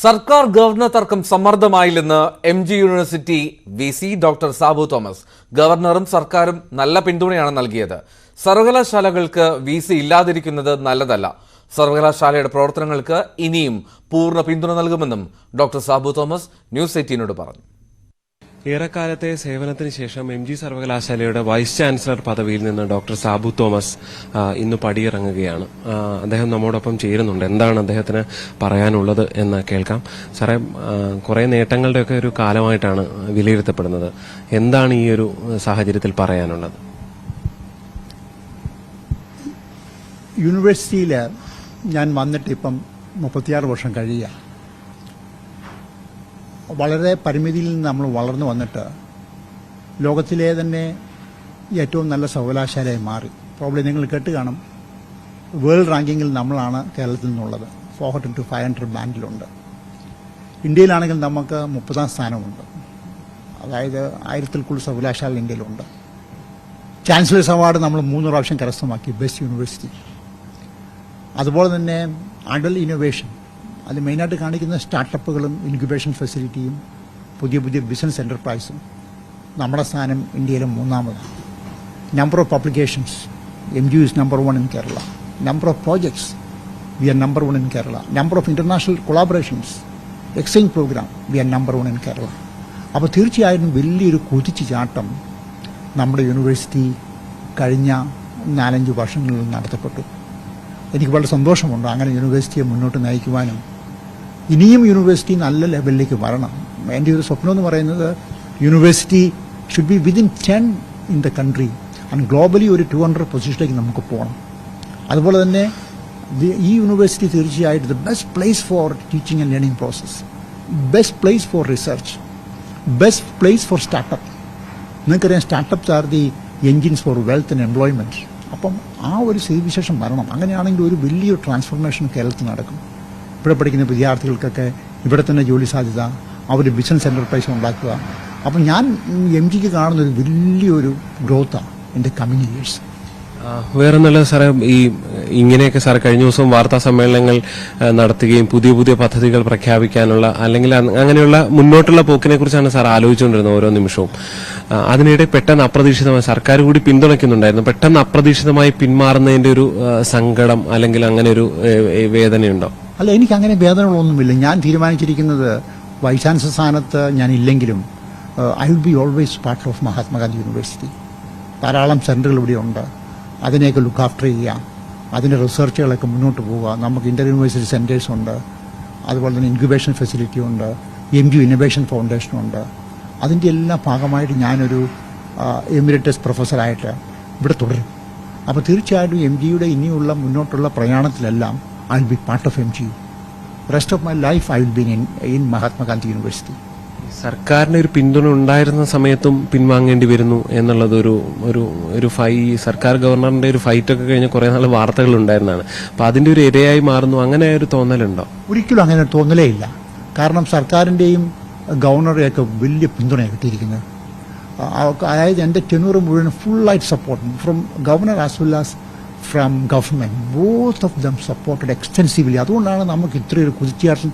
Speaker 1: സർക്കാർ ഗവർണർ തർക്കം സമ്മർദ്ദമായില്ലെന്ന് MG university VC doctor Sabu Thomas. ഗവർണറും സർക്കാരും നല്ല പിന്തുണയാണ് നൽകിയത്. സർവകലാശാലകൾക്ക് VC ഇല്ലാതിരിക്കുന്നത് നല്ലതല്ല. സർവകലാശാലയുടെ പ്രവർത്തനങ്ങൾക്ക് ഇനിയും പൂർണ്ണ പിന്തുണ നൽകുമെന്നും ഡോക്ടർ സാബു തോമസ് ന്യൂസ് 18നോട് പറഞ്ഞു.
Speaker 16: ഏറെക്കാലത്തെ സേവനത്തിന് ശേഷം MG സർവകലാശാലയുടെ വൈസ് ചാൻസലർ പദവിയിൽ നിന്ന് ഡോക്ടർ സാബു തോമസ് ഇന്ന് പടിയിറങ്ങുകയാണ്. അദ്ദേഹം നമ്മോടൊപ്പം ചേരുന്നുണ്ട്. എന്താണ് അദ്ദേഹത്തിന് പറയാനുള്ളത് എന്ന് കേൾക്കാം. സാറേ, കുറെ നേട്ടങ്ങളുടെയൊക്കെ ഒരു കാലമായിട്ടാണ് വിലയിരുത്തപ്പെടുന്നത്. എന്താണ് ഈ ഒരു സാഹചര്യത്തിൽ പറയാനുള്ളത്?
Speaker 17: യൂണിവേഴ്സിറ്റിയിൽ ഞാൻ വന്നിട്ട് ഇപ്പം 36 വർഷം കഴിയുക. വളരെ പരിമിതിയിൽ നിന്ന് നമ്മൾ വളർന്നു വന്നിട്ട് ലോകത്തിലെ തന്നെ ഏറ്റവും നല്ല സർവകലാശാലയായി മാറി. പ്രോബ്ലം നിങ്ങൾ കേട്ട് കാണും, വേൾഡ് റാങ്കിങ്ങിൽ നമ്മളാണ് കേരളത്തിൽ നിന്നുള്ളത്. 400 to 500 ബാൻഡിലുണ്ട്. ഇന്ത്യയിലാണെങ്കിൽ നമുക്ക് 30ാം സ്ഥാനമുണ്ട്. അതായത് 1000-ൽ കൂടുതൽ സർവകലാശാല ഇന്ത്യയിലുണ്ട്. ചാൻസലേഴ്സ് അവാർഡ് നമ്മൾ 3 പ്രാവശ്യം കരസ്ഥമാക്കി, ബെസ്റ്റ് യൂണിവേഴ്സിറ്റി. അതുപോലെ തന്നെ അഡൽ ഇന്നോവേഷൻ, അത് മെയിനായിട്ട് കാണിക്കുന്ന സ്റ്റാർട്ടപ്പുകളും ഇൻക്യുബേഷൻ ഫെസിലിറ്റിയും പുതിയ പുതിയ ബിസിനസ് എന്റർപ്രൈസും. നമ്മുടെ സ്ഥാനം ഇന്ത്യയിലെ 3ാമതാണ്. Number of publications, MG is number 1 in Kerala. Number of projects, we are number 1 in Kerala. Number of international collaborations, exchange program, we are number 1 in Kerala. അപ്പോൾ തീർച്ചയായും വലിയൊരു കുതിച്ചു ചാട്ടം നമ്മുടെ യൂണിവേഴ്സിറ്റി കഴിഞ്ഞ 4-5 വർഷങ്ങളിൽ നടത്തപ്പെട്ടു. എനിക്ക് വളരെ സന്തോഷമുണ്ട് അങ്ങനെ യൂണിവേഴ്സിറ്റിയെ മുന്നോട്ട് നയിക്കുവാനും ഇനിയും യൂണിവേഴ്സിറ്റി നല്ല ലെവലിലേക്ക് വരണം. എൻ്റെ ഒരു സ്വപ്നം എന്ന് പറയുന്നത് university should be within 10 in the country and globally ഒരു 200 പൊസിഷനിലേക്ക് നമുക്ക് പോകണം. അതുപോലെ തന്നെ ഈ യൂണിവേഴ്സിറ്റി തീർച്ചയായിട്ടും the best place for teaching and learning process, best place for research, best place for startup. നിങ്ങൾക്കറിയാം, startups are the engines for wealth and employment. അപ്പം ആ ഒരു സ്ഥിതിവിശേഷം വരണം. അങ്ങനെയാണെങ്കിൽ ഒരു വലിയൊരു ട്രാൻസ്ഫോർമേഷൻ കേരളത്തിൽ നടക്കും. ഇവിടെ പഠിക്കുന്ന വിദ്യാർത്ഥികൾക്കൊക്കെ ഇവിടെ തന്നെ ജോലി സാധ്യത, അവർ ബിസിനസ് എന്റർപ്രൈസ് ഉണ്ടാക്കുക. അപ്പം ഞാൻ MGക്ക് കാണുന്ന ഒരു വലിയൊരു ഗ്രോത്താണ് ഇൻ ദ കമ്മിങ് ഇയേഴ്സ്.
Speaker 16: വേറൊന്നുമില്ല സാറേ, ഈ ഇങ്ങനെയൊക്കെ സാർ കഴിഞ്ഞ ദിവസം വാർത്താ സമ്മേളനങ്ങൾ നടത്തുകയും പുതിയ പുതിയ പദ്ധതികൾ പ്രഖ്യാപിക്കാനുള്ള അല്ലെങ്കിൽ അങ്ങനെയുള്ള മുന്നോട്ടുള്ള പോക്കിനെ കുറിച്ചാണ് സാർ ആലോചിച്ചുകൊണ്ടിരുന്നത് ഓരോ നിമിഷവും. അതിനിടെ പെട്ടെന്ന് അപ്രതീക്ഷിതമായി സർക്കാർ കൂടി പിന്തുണയ്ക്കുന്നുണ്ടായിരുന്നു. പെട്ടെന്ന് അപ്രതീക്ഷിതമായി പിന്മാറുന്നതിന്റെ ഒരു സങ്കടം അല്ലെങ്കിൽ അങ്ങനെ ഒരു വേദനയുണ്ടോ?
Speaker 17: അല്ല, എനിക്ക് അങ്ങനെ വേദനകളൊന്നുമില്ല. ഞാൻ തീരുമാനിച്ചിരിക്കുന്നത് വൈസ് ചാൻസലർ സ്ഥാനത്ത് ഞാൻ ഇല്ലെങ്കിലും I will be always part of Mahatma Gandhi university. ധാരാളം സെന്ററുകൾ ഇവിടെ ഉണ്ട്. അതിനെയൊക്കെ ലുക്ക് ആഫ്റ്റർ ചെയ്യുക, അതിൻ്റെ റിസർച്ചുകളൊക്കെ മുന്നോട്ട് പോവുക. നമുക്ക് ഇന്റർ യൂണിവേഴ്സിറ്റി സെന്റേഴ്സ് ഉണ്ട്, അതുപോലെ തന്നെ ഇൻക്യുബേഷൻ ഫെസിലിറ്റി ഉണ്ട്, MG ഇന്നോവേഷൻ ഫൗണ്ടേഷനുണ്ട്. അതിൻ്റെ എല്ലാ ഭാഗമായിട്ട് ഞാനൊരു എമിരറ്റസ് പ്രൊഫസറായിട്ട് ഇവിടെ തുടരും. അപ്പോൾ തീർച്ചയായിട്ടും MGയുടെ ഇനിയുള്ള മുന്നോട്ടുള്ള പ്രയാണത്തിലെല്ലാം I will be part of MG. Rest of my life I will be in Mahatma Gandhi university.
Speaker 16: സർക്കാരിന് ഒരു പിന്തുണ ഉണ്ടായിരുന്ന സമയത്തും പിൻവാങ്ങേണ്ടി വരുന്നു എന്നുള്ളത് ഒരു സർക്കാർ ഗവർണറിന്റെ ഒരു ഫൈറ്റ് ഒക്കെ കഴിഞ്ഞ കുറെ നാൾ വാർത്തകൾ ഉണ്ടായിരുന്നതാണ്. അപ്പൊ അതിന്റെ ഒരു ഇരയായി മാറുന്നു, അങ്ങനെ ഒരു തോന്നലുണ്ടോ?
Speaker 17: ഒരിക്കലും അങ്ങനെ ഒരു തോന്നലേ ഇല്ല. കാരണം സർക്കാരിന്റെയും ഗവർണറുടെയൊക്കെ വലിയ പിന്തുണയാണ് കിട്ടിയിരിക്കുന്നത്. അതായത് എൻ്റെ ടെനൂർ മുഴുവൻ ഫുള്ളായിട്ട് support from governor as well as from government. Both of them supported extensively. അതുകൊണ്ടാണ് നമുക്ക് ഇത്രയൊരു കുതിച്ചുചാട്ടം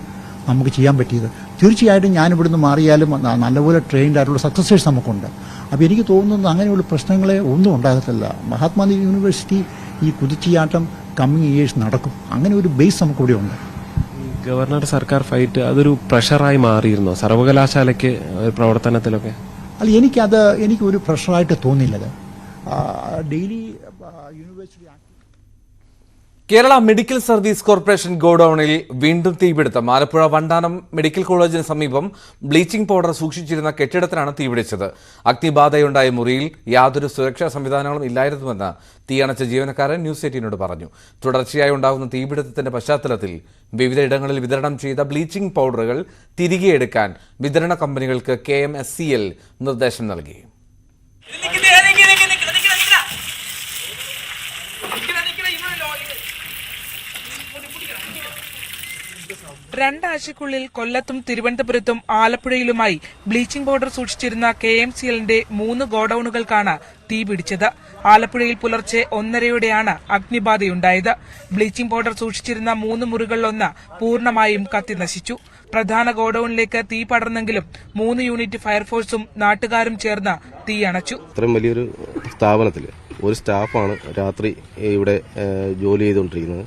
Speaker 17: നമുക്ക് ചെയ്യാൻ പറ്റിയത്. തീർച്ചയായിട്ടും ഞാനിവിടുന്ന് മാറിയാലും നല്ലപോലെ ട്രെയിൻഡ് ആയിട്ടുള്ള സക്സസേഴ്സ് നമുക്കുണ്ട്. അപ്പോൾ എനിക്ക് തോന്നുന്നു അങ്ങനെയുള്ള പ്രശ്നങ്ങളെ ഒന്നും ഉണ്ടാകത്തില്ല. മഹാത്മാഗാന്ധി യൂണിവേഴ്സിറ്റി ഈ കുതിച്ചുചാട്ടം കമ്മിങ് ഇയേഴ്സ് നടക്കും. അങ്ങനെ ഒരു ബേസ് നമുക്കിവിടെ ഉണ്ട്.
Speaker 16: ഗവർണർ സർക്കാർ ഫൈറ്റ് അതൊരു പ്രഷറായി മാറിയിരുന്നോ സർവകലാശാലയ്ക്ക് പ്രവർത്തനത്തിലൊക്കെ?
Speaker 17: അല്ല, എനിക്കൊരു പ്രഷറായിട്ട് തോന്നിയില്ലത്. Daily university
Speaker 1: Kerala medical service corporation ഗോഡൌണിൽ വീണ്ടും തീപിടുത്തം. ആലപ്പുഴ വണ്ടാനം മെഡിക്കൽ കോളേജിന് സമീപം ബ്ലീച്ചിംഗ് പൗഡർ സൂക്ഷിച്ചിരുന്ന കെട്ടിടത്തിനാണ് തീപിടിച്ചത്. അഗ്നിബാധയുണ്ടായ മുറിയിൽ യാതൊരു സുരക്ഷാ സംവിധാനങ്ങളും ഇല്ലായിരുന്നുവെന്ന് തീയണച്ച ജീവനക്കാരൻ ന്യൂസ് 18നോട് പറഞ്ഞു. തുടർച്ചയായി ഉണ്ടാകുന്ന തീപിടുത്തത്തിന്റെ പശ്ചാത്തലത്തിൽ വിവിധയിടങ്ങളിൽ വിതരണം ചെയ്ത ബ്ലീച്ചിംഗ് പൗഡറുകൾ തിരികെ എടുക്കാൻ വിതരണ കമ്പനികൾക്ക് KMSCL നിർദ്ദേശം നൽകി.
Speaker 18: രണ്ടാഴ്ചക്കുള്ളിൽ കൊല്ലത്തും തിരുവനന്തപുരത്തും ആലപ്പുഴയിലുമായി ബ്ലീച്ചിംഗ് പൗഡർ സൂക്ഷിച്ചിരുന്ന KMCLന്റെ 3 ഗോഡൌണുകൾക്കാണ് തീപിടിച്ചത്. ആലപ്പുഴയിൽ പുലർച്ചെ 1:30യോടെയാണ് അഗ്നിബാധയുണ്ടായത്. ബ്ലീച്ചിംഗ് പൗഡർ സൂക്ഷിച്ചിരുന്ന 3 മുറികളിലൊന്ന് പൂർണ്ണമായും കത്തിനശിച്ചു. പ്രധാന ഗോഡൌണിലേക്ക് തീ പടർന്നെങ്കിലും 3 യൂണിറ്റ് ഫയർഫോഴ്സും നാട്ടുകാരും ചേർന്ന് തീ അണച്ചു.
Speaker 19: ഇത്രയും വലിയൊരു സ്ഥാപനത്തിൽ ഒരു സ്റ്റാഫാണ് രാത്രി ഇവിടെ ജോലി ചെയ്തുകൊണ്ടിരിക്കുന്നത്.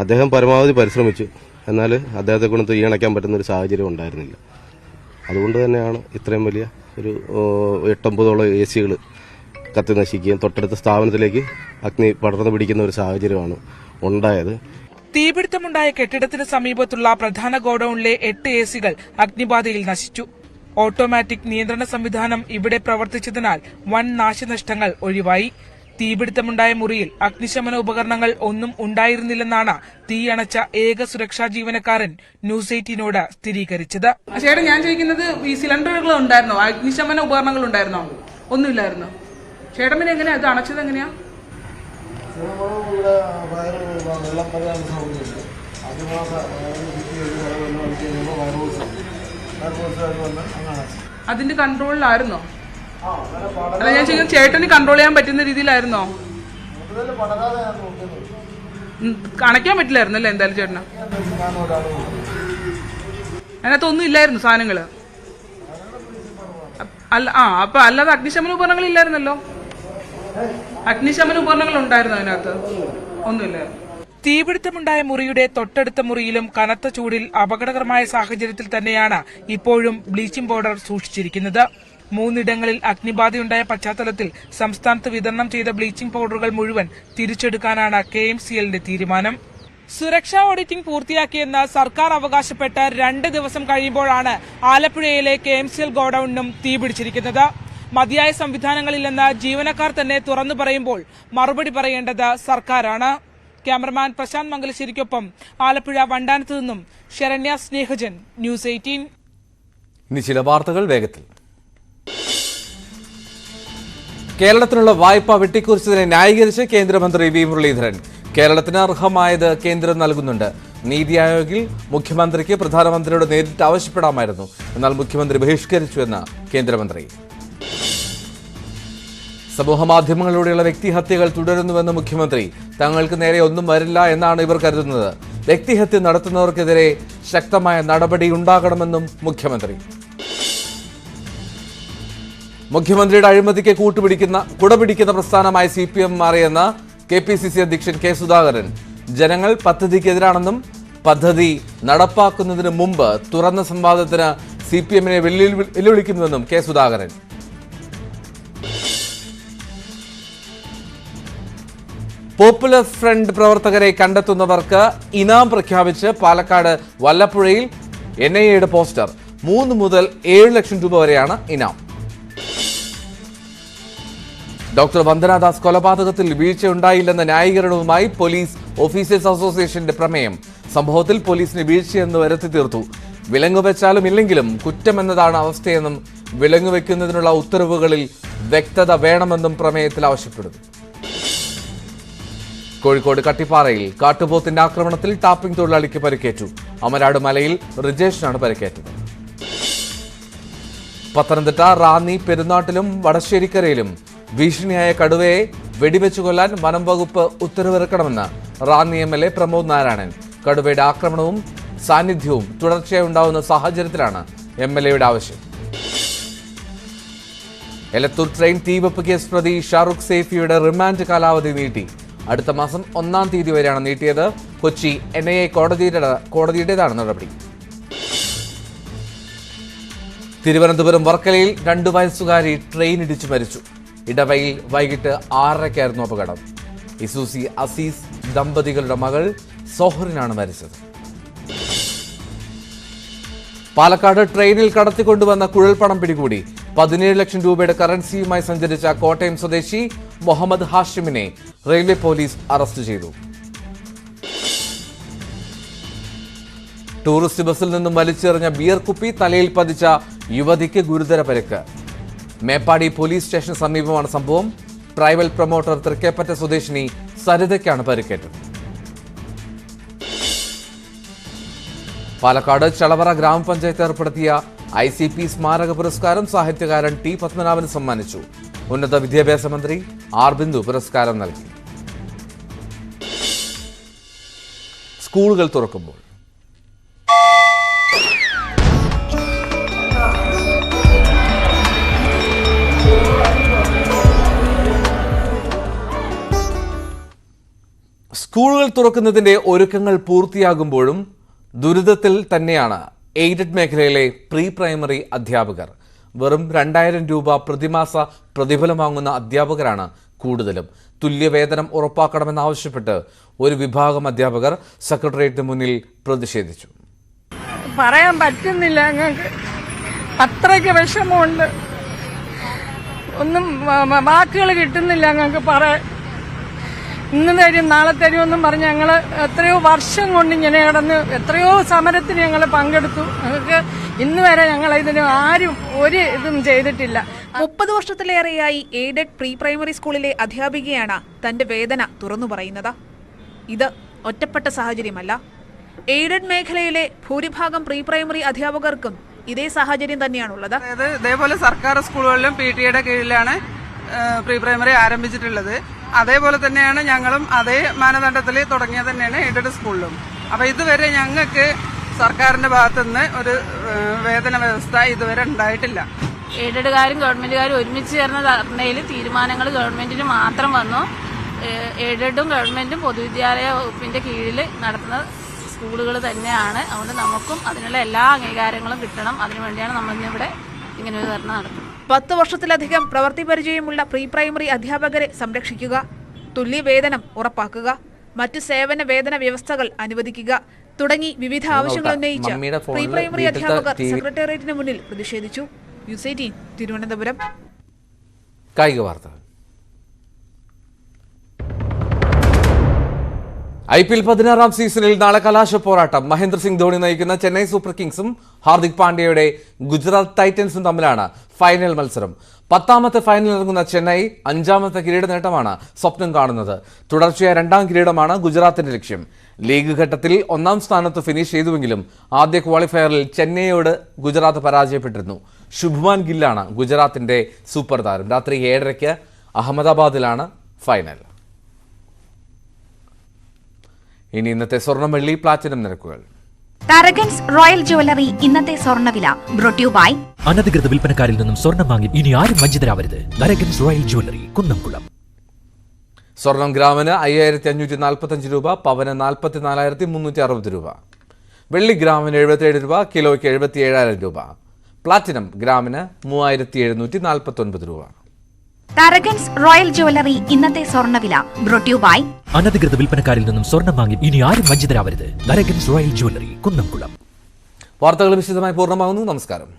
Speaker 19: അദ്ദേഹം പരമാവധി പരിശ്രമിച്ചു. എന്നാൽ അദ്ദേഹത്തെ കൊണ്ട് തീ അണയ്ക്കാൻ പറ്റുന്ന ഒരു സാഹചര്യം ഉണ്ടായിരുന്നില്ല. അതുകൊണ്ട് തന്നെയാണ് ഇത്രയും വലിയ ഒരു 8-9 AC കത്തി നശിക്കുകയും തൊട്ടടുത്ത സ്ഥാപനത്തിലേക്ക് അഗ്നി പടർന്നു പിടിക്കുന്ന ഒരു സാഹചര്യമാണ് ഉണ്ടായത്.
Speaker 18: തീപിടുത്തമുണ്ടായ കെട്ടിടത്തിന് സമീപത്തുള്ള പ്രധാന ഗോഡൌണിലെ 8 AC അഗ്നിബാധയിൽ നശിച്ചു. ഓട്ടോമാറ്റിക് നിയന്ത്രണ സംവിധാനം ഇവിടെ പ്രവർത്തിച്ചതിനാൽ വൻ നാശനഷ്ടങ്ങൾ ഒഴിവായി. തീപിടുത്തമുണ്ടായ മുറിയിൽ അഗ്നിശമന ഉപകരണങ്ങൾ ഒന്നും ഉണ്ടായിരുന്നില്ലെന്നാണ് തീയണച്ച ഏക സുരക്ഷാ ജീവനക്കാരൻ ന്യൂസ് 18നോട് സ്ഥിരീകരിച്ചത്.
Speaker 20: ചേട്ടാ, ഞാൻ ചോദിക്കുന്നത് ഈ സിലിണ്ടറുകൾ ഉണ്ടായിരുന്നോ? അഗ്നിശമന ഉപകരണങ്ങൾ ഉണ്ടായിരുന്നോ? ഒന്നുമില്ലായിരുന്നു. ചേട്ടൻ പിന്നെ എങ്ങനെയാ ഇത് അണച്ചത്? എങ്ങനെയാ? അതിന്റെ കൺട്രോളിലായിരുന്നോ? അല്ല, ഞാൻ ചോദിക്കുന്നത് ചേട്ടന് കൺട്രോൾ ചെയ്യാൻ പറ്റുന്ന രീതിയിലായിരുന്നോ? അണയ്ക്കാൻ പറ്റില്ലായിരുന്നു അല്ലേ? എന്തായാലും ചേട്ടന് അതിനകത്തൊന്നും ഇല്ലായിരുന്നു സാധനങ്ങള്. അപ്പൊ അല്ലാതെ അഗ്നിശമന ഉപകരണങ്ങൾ ഇല്ലായിരുന്നല്ലോ? അഗ്നിശമന ഉപകരണങ്ങൾ ഉണ്ടായിരുന്നു അതിനകത്ത്? ഒന്നുമില്ലായിരുന്നു.
Speaker 18: തീപിടുത്തമുണ്ടായ മുറിയുടെ തൊട്ടടുത്ത മുറിയിലും കനത്ത ചൂടിൽ അപകടകരമായ സാഹചര്യത്തിൽ തന്നെയാണ് ഇപ്പോഴും ബ്ലീച്ചിംഗ് പൗഡർ സൂക്ഷിച്ചിരിക്കുന്നത്. 3 ഇടങ്ങളിൽ അഗ്നിബാധയുണ്ടായ പശ്ചാത്തലത്തിൽ സംസ്ഥാനത്ത് വിതരണം ചെയ്ത ബ്ലീച്ചിംഗ് പൗഡറുകൾ മുഴുവൻ തിരിച്ചെടുക്കാനാണ് KMCLന്റെ തീരുമാനം. സുരക്ഷാ ഓഡിറ്റിംഗ് പൂർത്തിയാക്കിയെന്ന് സർക്കാർ അവകാശപ്പെട്ട 2 ദിവസം കഴിയുമ്പോഴാണ് ആലപ്പുഴയിലെ KMCL ഗോഡൌണിനും തീപിടിച്ചിരിക്കുന്നത്. മതിയായ സംവിധാനങ്ങളില്ലെന്ന് ജീവനക്കാർ തന്നെ തുറന്നു പറയുമ്പോൾ മറുപടി പറയേണ്ടത് സർക്കാരാണ്. ക്യാമറമാൻ പ്രശാന്ത് മംഗലശ്ശേരിക്കൊപ്പം ആലപ്പുഴ വണ്ടാനത്ത് നിന്നും ശരണ്യ സ്നേഹജൻ, ന്യൂസ് 18.
Speaker 1: ഇനി ചില വാർത്തകൾ വേഗത്തിൽ. കേരളത്തിനുള്ള വായ്പ വെട്ടിക്കുറിച്ചതിനെ ന്യായീകരിച്ച് കേന്ദ്രമന്ത്രി വി മുരളീധരൻ. കേരളത്തിന് അർഹമായത് കേന്ദ്രം നൽകുന്നുണ്ട്. നീതി ആയോഗിൽ മുഖ്യമന്ത്രിക്ക് പ്രധാനമന്ത്രിയോട് നേരിട്ട് ആവശ്യപ്പെടാമായിരുന്നു, എന്നാൽ മുഖ്യമന്ത്രി ബഹിഷ്കരിച്ചുവെന്ന് കേന്ദ്രമന്ത്രി. സമൂഹമാധ്യമങ്ങളിലൂടെയുള്ള വ്യക്തിഹത്യകൾ തുടരുന്നുവെന്ന് മുഖ്യമന്ത്രി. തങ്ങൾക്ക് നേരെ ഒന്നും വരില്ല എന്നാണ് ഇവർ കരുതുന്നത്. വ്യക്തിഹത്യ നടത്തുന്നവർക്കെതിരെ ശക്തമായ നടപടി ഉണ്ടാകണമെന്നും മുഖ്യമന്ത്രി. മുഖ്യമന്ത്രിയുടെ അഴിമതിക്ക് കുടപിടിക്കുന്ന പ്രസ്ഥാനമായി CPM മാറിയെന്ന KPCC അധ്യക്ഷൻ K സുധാകരൻ. ജനങ്ങൾ പദ്ധതിക്കെതിരാണെന്നും പദ്ധതി നടപ്പാക്കുന്നതിന് മുമ്പ് തുറന്ന സംവാദത്തിന് CPMനെ വെല്ലുവിളിക്കുന്നുവെന്നും K സുധാകരൻ. പോപ്പുലർ ഫ്രണ്ട് പ്രവർത്തകരെ കണ്ടെത്തുന്നവർക്ക് ഇനാം പ്രഖ്യാപിച്ച് പാലക്കാട് വല്ലപ്പുഴയിൽ NIAയുടെ പോസ്റ്റർ. 3 മുതൽ 7 ലക്ഷം രൂപ വരെയാണ് ഇനാം. ഡോക്ടർ വന്ദനാദാസ് കൊലപാതകത്തിൽ വീഴ്ചയുണ്ടായില്ലെന്ന ന്യായീകരണവുമായി പോലീസ് ഓഫീസേഴ്സ് അസോസിയേഷന്റെ പ്രമേയം. സംഭവത്തിൽ പോലീസിന് വീഴ്ചയെന്ന് വരുത്തി തീർത്തു. വിലങ്ങ് വെച്ചാലും ഇല്ലെങ്കിലും കുറ്റമെന്നതാണ് അവസ്ഥയെന്നും വിലങ്ങ് വെക്കുന്നതിനുള്ള ഉത്തരവുകളിൽ വ്യക്തത വേണമെന്നും പ്രമേയത്തിൽ ആവശ്യപ്പെടുന്നു. കോഴിക്കോട് കട്ടിപ്പാറയിൽ കാട്ടുപോത്തിന്റെ ആക്രമണത്തിൽ ടാപ്പിംഗ് തൊഴിലാളിക്ക് പരിക്കേറ്റു. അമരാട് മലയിൽ റിജേഷിനാണ് പരിക്കേറ്റത്. പത്തനംതിട്ട റാന്നി പെരുന്നാട്ടിലും വടശ്ശേരിക്കരയിലും ഭീഷണിയായ കടുവയെ വെടിവെച്ചു കൊല്ലാൻ വനം വകുപ്പ് ഉത്തരവിറക്കണമെന്ന് റാന്നി MLA പ്രമോദ് നാരായണൻ. കടുവയുടെ ആക്രമണവും സാന്നിധ്യവും തുടർച്ചയായി ഉണ്ടാവുന്ന സാഹചര്യത്തിലാണ് MLAയുടെ ആവശ്യം. എലത്തൂർ ട്രെയിൻ തീവെപ്പ് കേസ് പ്രതി ഷാറുഖ് സേഫിയുടെ റിമാൻഡ് കാലാവധി നീട്ടി. അടുത്ത മാസം 1-ാം തീയതി വരെയാണ് നീട്ടിയത്. കൊച്ചി NIA കോടതിയുടേതാണ് നടപടി. തിരുവനന്തപുരം വർക്കലയിൽ 2 വയസ്സുകാരി ട്രെയിൻ ഇടിച്ചു മരിച്ചു. ഇടവയിൽ വൈകിട്ട് 6:30 അപകടം. ഇസൂസി അസീസ് ദമ്പതികളുടെ മകൾ സോഹറിനാണ് മരിച്ചത്. പാലക്കാട് ട്രെയിനിൽ കടത്തിക്കൊണ്ടുവന്ന കുഴൽപ്പണം പിടികൂടി. 17 ലക്ഷം രൂപയുടെ കറൻസിയുമായി സഞ്ചരിച്ച കോട്ടയം സ്വദേശി മുഹമ്മദ് ഹാഷിമിനെ റെയിൽവേ പോലീസ് അറസ്റ്റ് ചെയ്തു. ടൂറിസ്റ്റ് ബസ്സിൽ നിന്നും വലിച്ചെറിഞ്ഞ ബിയർ കുപ്പി തലയിൽ പതിച്ച യുവതിക്ക് ഗുരുതര പരിക്ക്. മേപ്പാടി പോലീസ് സ്റ്റേഷന് സമീപമാണ് സംഭവം. ട്രൈബൽ പ്രൊമോട്ടർ തൃക്കേപ്പറ്റ സ്വദേശിനി സരിതയ്ക്കാണ് പരിക്കേറ്റത്. പാലക്കാട് ചളവറ ഗ്രാമപഞ്ചായത്ത് ഏർപ്പെടുത്തിയ ICP സ്മാരക പുരസ്കാരം സാഹിത്യകാരൻ T. പത്മനാഭന് സമ്മാനിച്ചു. ഉന്നത വിദ്യാഭ്യാസ മന്ത്രി R. ബിന്ദു പുരസ്കാരം നൽകി. സ്കൂളുകൾ തുറക്കുമ്പോൾ സ്കൂളുകൾ തുറക്കുന്നതിന്റെ ഒരുക്കങ്ങൾ പൂർത്തിയാകുമ്പോഴും ദുരിതത്തിൽ തന്നെയാണ് എയ്ഡഡ് മേഖലയിലെ പ്രീ പ്രൈമറി അധ്യാപകർ. വെറും 2000 രൂപ പ്രതിമാസ പ്രതിഫലം വാങ്ങുന്ന അധ്യാപകരാണ് കൂടുതലും. തുല്യവേതനം ഉറപ്പാക്കണമെന്നാവശ്യപ്പെട്ട് ഒരു വിഭാഗം അധ്യാപകർ സെക്രട്ടേറിയറ്റിന് മുന്നിൽ പ്രതിഷേധിച്ചു.
Speaker 21: പറയാൻ പറ്റുന്നില്ല, ഞങ്ങൾക്ക് അത്രയ്ക്ക് വിഷമമുണ്ട്. ഒന്നും വാക്കുകൾ കിട്ടുന്നില്ല ഞങ്ങൾക്ക് പറയാൻ. ഇന്ന് തരും നാളെ തരുമെന്നും പറഞ്ഞ് ഞങ്ങൾ എത്രയോ വർഷം കൊണ്ട് ഇങ്ങനെ കിടന്ന് എത്രയോ സമരത്തിന് ഞങ്ങൾ പങ്കെടുത്തു. ഞങ്ങൾക്ക് ഇന്ന് വരെ ഞങ്ങൾ ഇതിന് ആരും ഒരു ഇതും ചെയ്തിട്ടില്ല.
Speaker 22: 30 വർഷത്തിലേറെയായി എയ്ഡഡ് പ്രീ പ്രൈമറി സ്കൂളിലെ അധ്യാപികയാണ് തന്റെ വേദന തുറന്നു പറയുന്നത്. ഇത് ഒറ്റപ്പെട്ട സാഹചര്യമല്ല. എയ്ഡഡ് മേഖലയിലെ ഭൂരിഭാഗം പ്രീ പ്രൈമറി അധ്യാപകർക്കും ഇതേ സാഹചര്യം തന്നെയാണുള്ളത്.
Speaker 23: ഇതേപോലെ സർക്കാർ സ്കൂളുകളിലും PTA കീഴിലാണ് പ്രീ പ്രൈമറി ആരംഭിച്ചിട്ടുള്ളത്. അതേപോലെ തന്നെയാണ് ഞങ്ങളും അതേ മാനദണ്ഡത്തിൽ തുടങ്ങിയത് തന്നെയാണ് എയ്ഡഡ് സ്കൂളിലും. അപ്പൊ ഇതുവരെ ഞങ്ങൾക്ക് സർക്കാരിന്റെ ഭാഗത്തുനിന്ന് ഒരു വേതന വ്യവസ്ഥ ഇതുവരെ ഉണ്ടായിട്ടില്ല.
Speaker 24: എയ്ഡഡുകാരും ഗവൺമെന്റുകാരും ഒരുമിച്ച് ചേർന്ന ധർണയിൽ തീരുമാനങ്ങൾ ഗവൺമെന്റിന് മാത്രം വന്നു. എയ്ഡഡും ഗവൺമെന്റും പൊതുവിദ്യാലയ വകുപ്പിന്റെ കീഴിൽ നടത്തുന്ന സ്കൂളുകൾ തന്നെയാണ്. അതുകൊണ്ട് നമുക്കും അതിനുള്ള എല്ലാ അംഗീകാരങ്ങളും കിട്ടണം. അതിനുവേണ്ടിയാണ് നമ്മളിന്നിവിടെ ഇങ്ങനെ ഒരു ധർണ നടത്തുന്നത്.
Speaker 22: 10 വർഷത്തിലധികം പ്രവൃത്തി പരിചയമുള്ള പ്രീ പ്രൈമറി അധ്യാപകരെ സംരക്ഷിക്കുക, തുല്യവേതനം ഉറപ്പാക്കുക, മറ്റ് സേവന വേതന വ്യവസ്ഥകൾ അനുവദിക്കുക തുടങ്ങി വിവിധ ആവശ്യങ്ങൾ ഉന്നയിച്ച് പ്രീ പ്രൈമറി അധ്യാപകർ സെക്രട്ടേറിയറ്റിന് മുന്നിൽ പ്രതിഷേധിച്ചു. ന്യൂസ് 18 തിരുവനന്തപുരം.
Speaker 1: കായിക വാർത്തകൾ. IPL 16-ാം സീസണിൽ നാളെ കലാശ പോരാട്ടം. മഹേന്ദ്ര സിംഗ് ധോണി നയിക്കുന്ന ചെന്നൈ സൂപ്പർ കിങ്സും ഹാർദിക് പാണ്ഡ്യയുടെ ഗുജറാത്ത് ടൈറ്റൻസും തമ്മിലാണ് ഫൈനൽ മത്സരം. 10ാമത്തെ ഫൈനൽ ഇറങ്ങുന്ന ചെന്നൈ 5ാമത്തെ കിരീട നേട്ടമാണ് സ്വപ്നം കാണുന്നത്. തുടർച്ചയായ 2ാം കിരീടമാണ് ഗുജറാത്തിന്റെ ലക്ഷ്യം. ലീഗ് ഘട്ടത്തിൽ 1ാം സ്ഥാനത്ത് ഫിനിഷ് ചെയ്തുവെങ്കിലും ആദ്യ ക്വാളിഫയറിൽ ചെന്നൈയോട് ഗുജറാത്ത് പരാജയപ്പെട്ടിരുന്നു. ശുഭ്മാൻ ഗില്ലാണ് ഗുജറാത്തിന്റെ സൂപ്പർ താരം. രാത്രി 7:30 അഹമ്മദാബാദിലാണ് ഫൈനൽ. ഇനി ഇന്നത്തെ സ്വർണം വെള്ളി പ്ലാറ്റിനം നിരക്കുകൾ.
Speaker 25: തരകൻസ് റോയൽ ജ്വല്ലറി ഇന്നത്തെ സ്വർണ്ണവില ബ്രോട്ട് യു ബൈ
Speaker 26: അനധികൃത വിൽപ്പനക്കാരിൽ നിന്നും സ്വർണം വാങ്ങി ഇനി ആരും വഞ്ചിതരാവരുത്. Tharakans royal jewellery, Kunnamkulam.
Speaker 1: സ്വർണം ഗ്രാമിന് 5545 രൂപ, പവന് 44,360 രൂപ. വെള്ളി ഗ്രാമിന് 77 രൂപ, കിലോയ്ക്ക് 77,000 രൂപ. പ്ലാറ്റിനം ഗ്രാമിന് 3749 രൂപ.
Speaker 25: തരകൻസ് റോയൽ ജ്വല്ലറി ഇന്നത്തെ സ്വർണ്ണവില ബ്രോട്ട് യു ബൈ
Speaker 26: അനധികൃത വിൽപ്പനക്കാരിൽ നിന്നും സ്വർണം വാങ്ങി ഇനി ആരും വഞ്ചിതരാവരുത്. Tharakans royal jewellery, Kunnamkulam.
Speaker 1: വാർത്തകൾ വിശദമായി പൂർണ്ണമാകുന്നു. നമസ്കാരം.